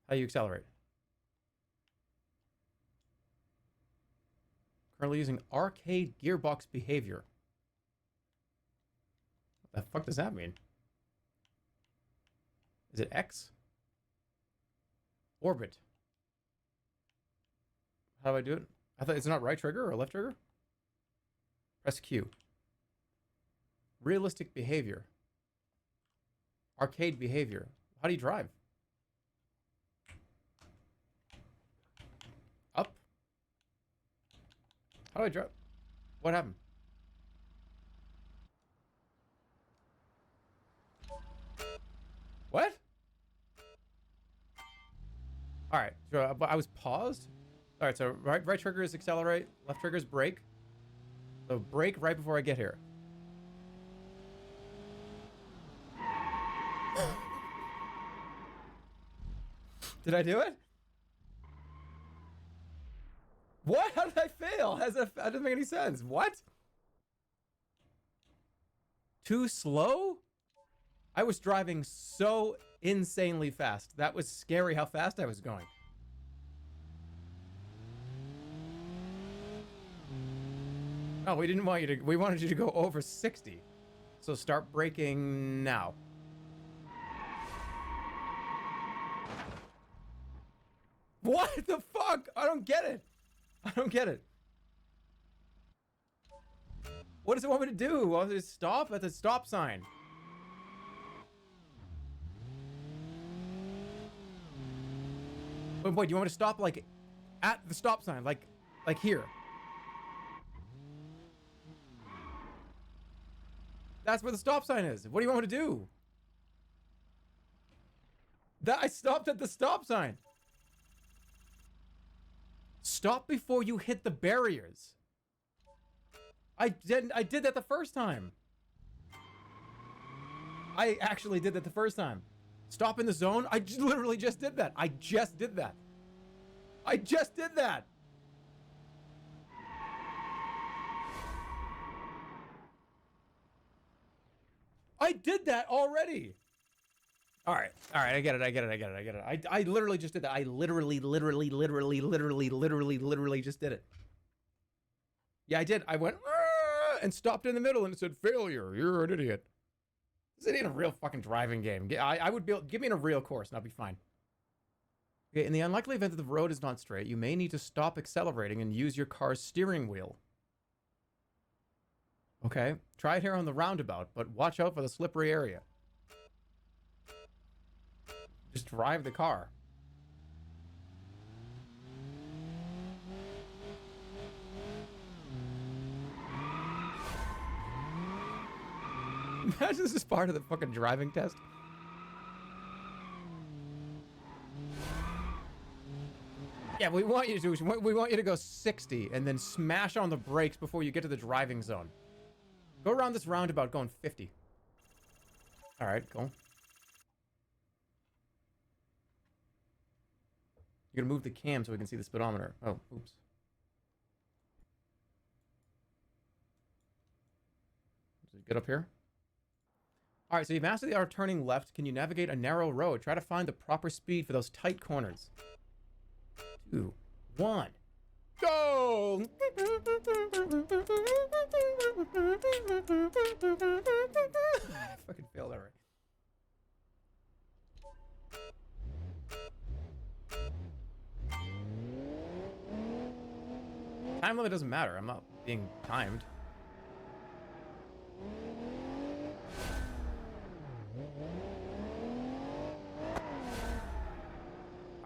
How do you accelerate? Currently using arcade gearbox behavior. What the fuck does that mean? Is it X? Orbit. How do I do it? I thought it's not right trigger or left trigger? Press Q. Realistic behavior. Arcade behavior. How do you drive? Up? How do I drive? What happened? What? All right, so I was paused. All right, so right trigger is accelerate, left trigger is brake. So brake right before I get here. Did I do it? What? How did I fail? That doesn't make any sense. What? Too slow? I was driving so insanely fast. That was scary how fast I was going. No, we didn't want you to. We wanted you to go over 60. So start braking now. What the fuck? I don't get it. I don't get it. What does it want me to do? Want me to stop at the stop sign? Wait, do you want me to stop like at the stop sign? Like here? That's where the stop sign is. What do you want me to do? I stopped at the stop sign. Stop before you hit the barriers. I did that the first time. I actually did that the first time. Stop in the zone. I literally just did that. I just did that. I just did that. I did that already. All right, I get it. I literally just did that. I literally just did it. Yeah, I did. I went and stopped in the middle and it said failure. You're an idiot. This ain't a real fucking driving game. I would be. Give me in a real course and I'll be fine. Okay, in the unlikely event that the road is not straight, you may need to stop accelerating and use your car's steering wheel. Okay, try it here on the roundabout, but watch out for the slippery area. Just drive the car. Imagine this is part of the fucking driving test. Yeah, we want you to go 60 and then smash on the brakes before you get to the driving zone. Go around this roundabout going 50. All right, cool. You're gonna move the cam so we can see the speedometer. Oh, oops. Is it good up here? All right, so you've mastered the art of turning left. Can you navigate a narrow road? Try to find the proper speed for those tight corners. 2, 1, go! I fucking failed that right. Time limit doesn't matter. I'm not being timed.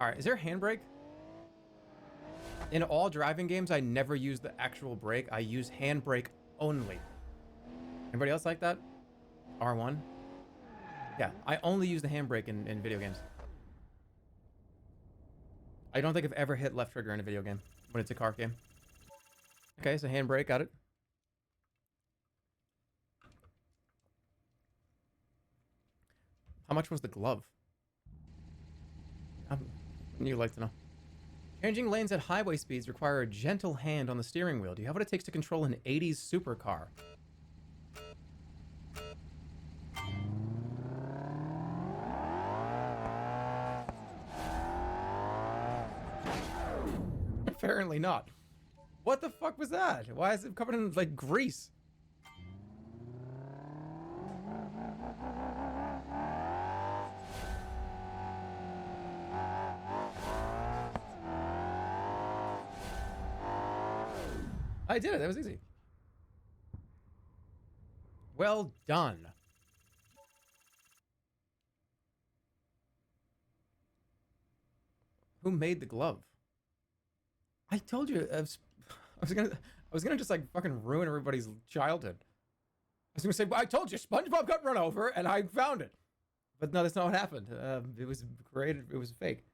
Alright, is there a handbrake? In all driving games, I never use the actual brake. I use handbrake only. Anybody else like that? R1? Yeah, I only use the handbrake in video games. I don't think I've ever hit left trigger in a video game when it's a car game. Okay, so handbrake, got it. How much was the glove? You'd like to know. Changing lanes at highway speeds require a gentle hand on the steering wheel. Do you have what it takes to control an 80s supercar? Apparently not. What the fuck was that? Why is it covered in, like, grease? I did it. That was easy. Well done. Who made the glove? I told you I was gonna just like fucking ruin everybody's childhood. I was gonna say, well, I told you SpongeBob got run over and I found it, but no, that's not what happened. It was created. It was fake.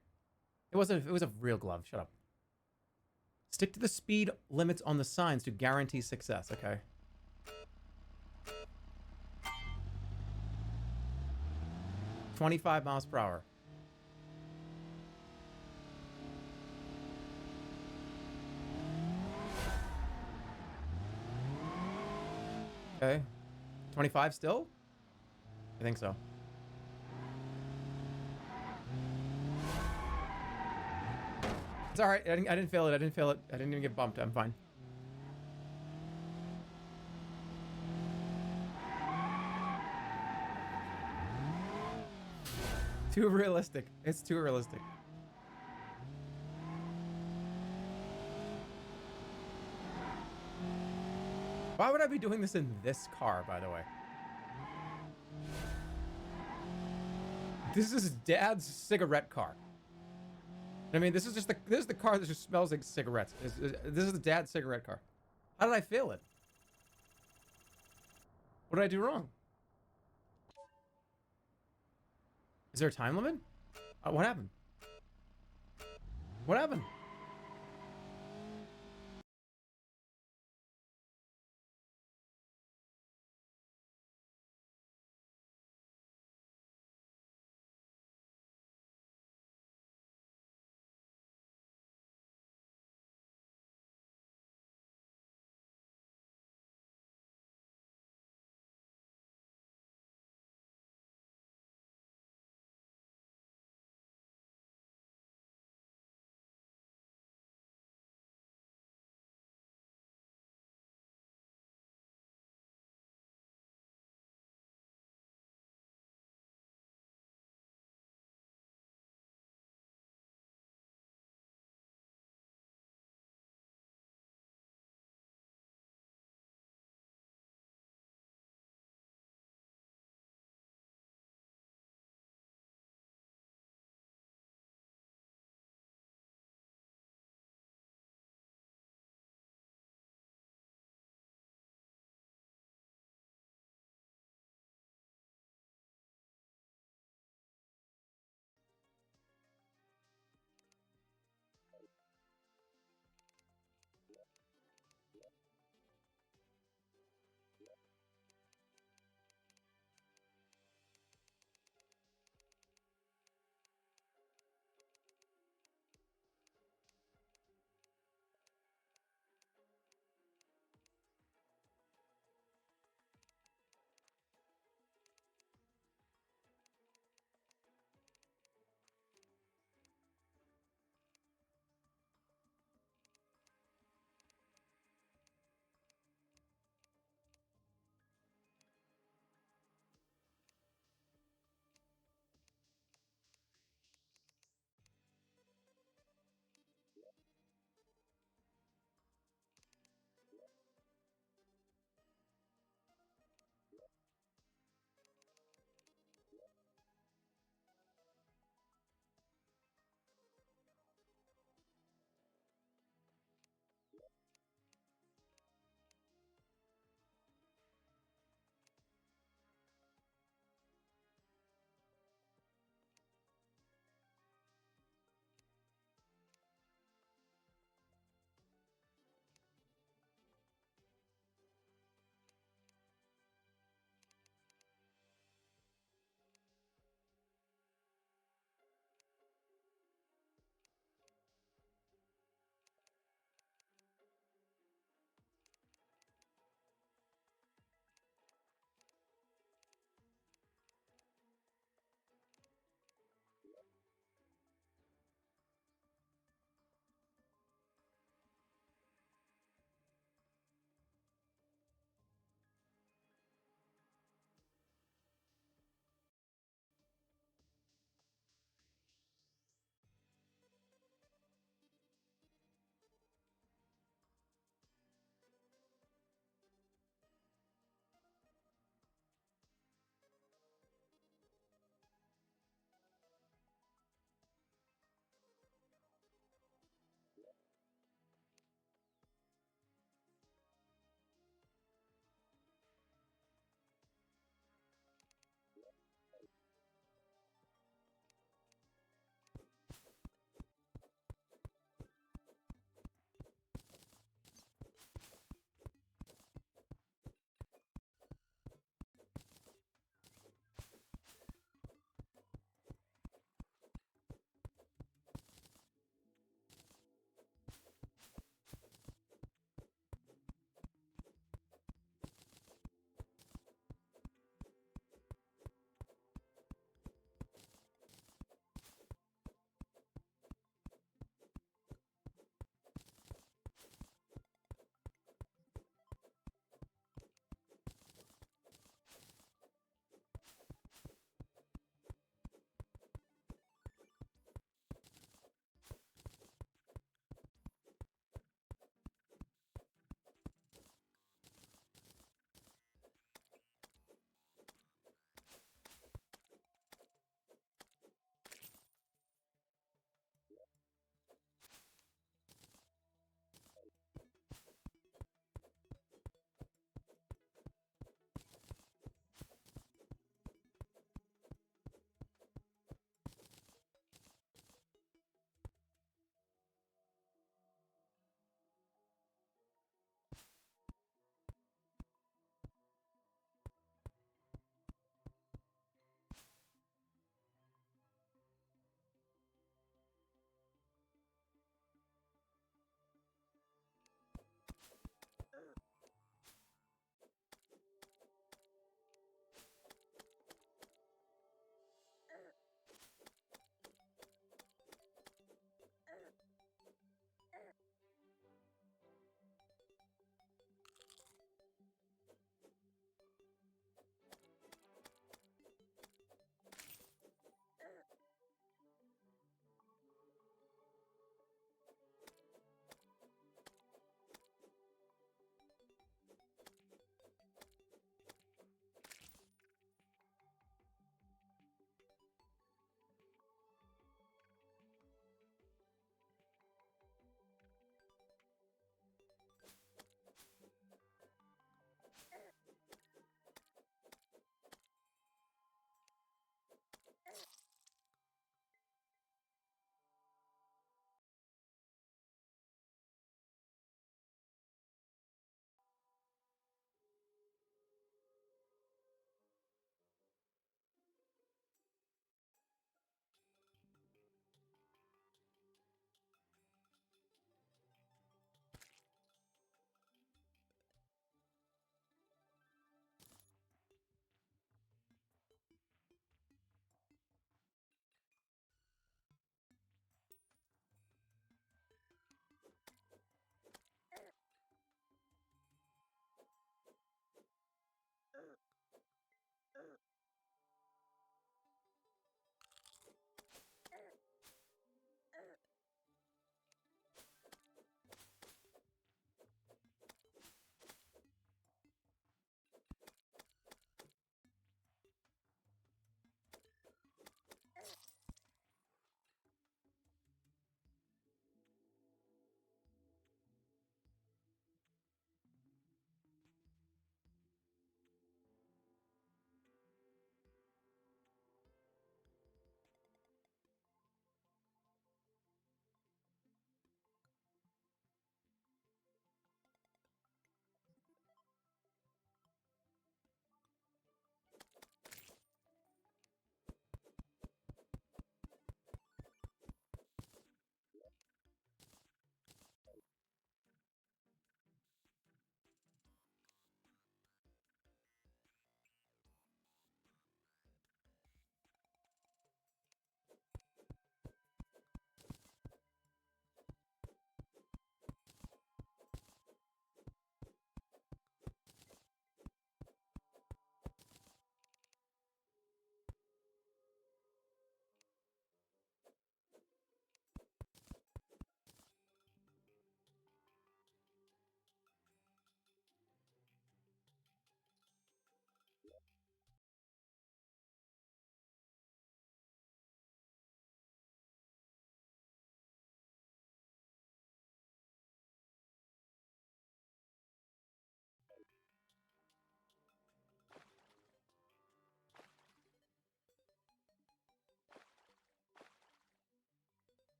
It was a real glove. Shut up. Stick to the speed limits on the signs to guarantee success. Okay. $25 miles per hour. Okay. 25 still? I think so. It's alright. I didn't fail it. I didn't fail it. I didn't even get bumped. I'm fine. Too realistic. It's too realistic. Why would I be doing this in this car, by the way? This is Dad's cigarette car. I mean, this is the car that just smells like cigarettes. This is the Dad's cigarette car. How did I fail it? What did I do wrong? Is there a time limit? What happened? What happened?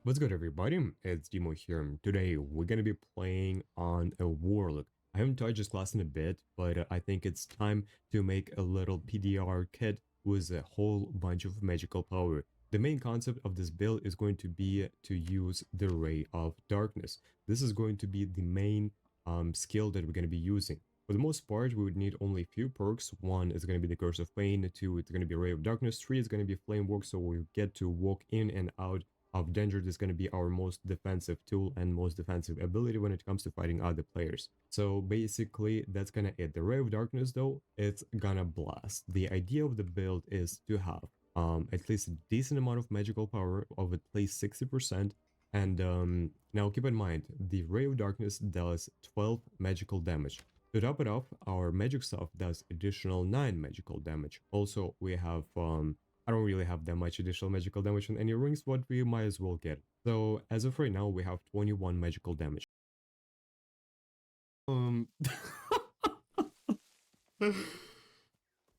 What's good, everybody? It's Demo here. Today we're gonna be playing on a warlock. I haven't touched this class in a bit, but I think it's time to make a little PDR kit with a whole bunch of magical power. The main concept of this build is going to be to use the Ray of Darkness. This is going to be the main skill that we're going to be using. For the most part, we would need only a few perks. One is going to be the Curse of Pain, two, it's going to be Ray of Darkness, three is going to be Flame Work, so we get to walk in and out of danger. This is going to be our most defensive tool and most defensive ability when it comes to fighting other players. So basically, that's gonna it. The Ray of Darkness, though, it's gonna blast. The idea of the build is to have at least a decent amount of magical power of at least 60%. And now keep in mind, the Ray of Darkness does 12 magical damage. To top it off, our magic stuff does additional 9 magical damage. Also, we have I don't really have that much additional magical damage on any rings, but we might as well get. So as of right now, we have 21 magical damage.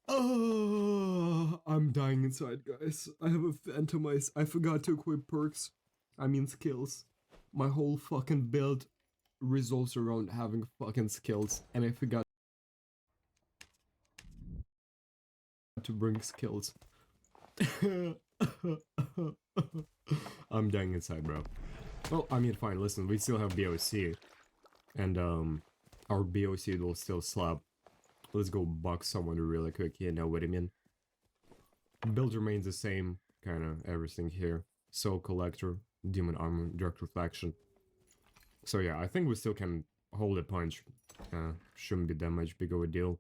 Oh, I'm dying inside, guys. I have a Phantomize. I forgot to equip perks. I mean skills. My whole fucking build resolves around having fucking skills, and I forgot to bring skills. I'm dying inside, bro. Well, I mean, fine, listen, we still have BOC. And, our BOC will still slap. Let's go buck someone really quick, you know what I mean? Build remains the same, kinda everything here. Soul Collector, Demon Armor, Direct Reflection. So yeah, I think we still can hold a punch. Shouldn't be that much big of a deal.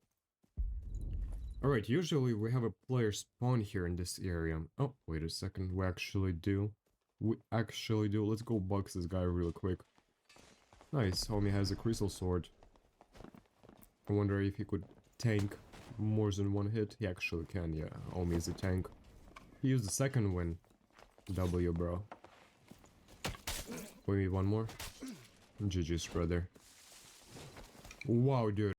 Alright, usually we have a player spawn here in this area. Oh, wait a second, we actually do. Let's go box this guy real quick. Nice, homie has a crystal sword. I wonder if he could tank more than one hit. He actually can, yeah. Homie is a tank. He used the second win. W, bro. We need one more. GG's, brother. Wow, dude.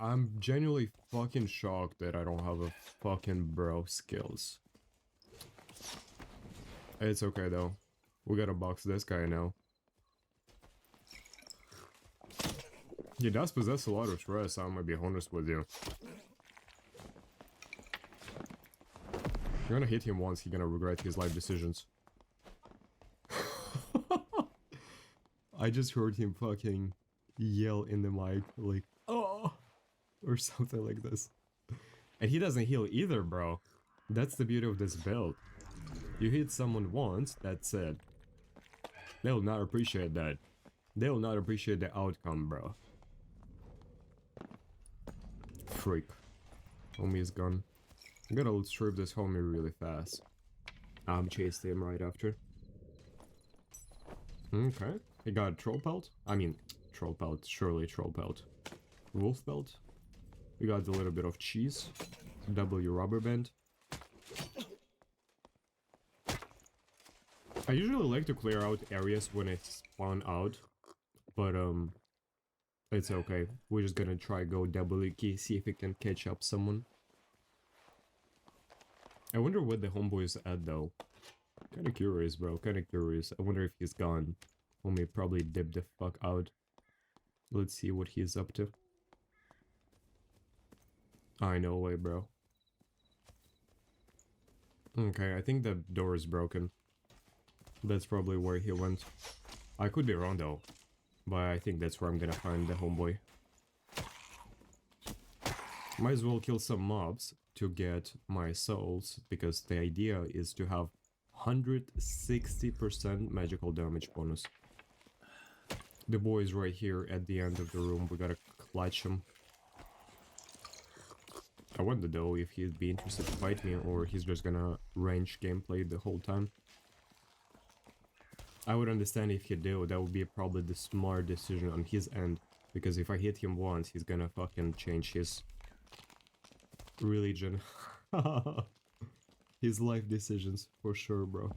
I'm genuinely fucking shocked that I don't have a fucking bro skills. It's okay though. We gotta box this guy now. He does possess a lot of stress, I'm gonna be honest with you. You're gonna hit him once, he's gonna regret his life decisions. I just heard him fucking yell in the mic, like, oh, or something like this. And he doesn't heal either, bro. That's the beauty of this build. You hit someone once, that's it. They'll not appreciate that. They'll not appreciate the outcome, bro. Freak. Homie is gone. I'm gonna strip this homie really fast. I'm chasing him right after. Okay. He got a troll pelt. I mean, troll pelt. Surely troll pelt. Wolf pelt. We got a little bit of cheese. W rubber band. I usually like to clear out areas when I spawn out, but it's okay. We're just gonna try go double key, see if we can catch up someone. I wonder what the homeboy is at though. Kinda curious, bro. Kinda curious. I wonder if he's gone. Homie probably dipped the fuck out. Let's see what he's up to. I know way, bro. Okay, I think the door is broken. That's probably where he went. I could be wrong though, but I think that's where I'm gonna find the homeboy. Might as well kill some mobs to get my souls, because the idea is to have 160% magical damage bonus. The boy is right here at the end of the room, we gotta clutch him. I wonder though if he'd be interested to fight me, or he's just gonna range gameplay the whole time. I would understand if he do, that would be probably the smart decision on his end, because if I hit him once, he's gonna fucking change his religion. His life decisions, for sure, bro.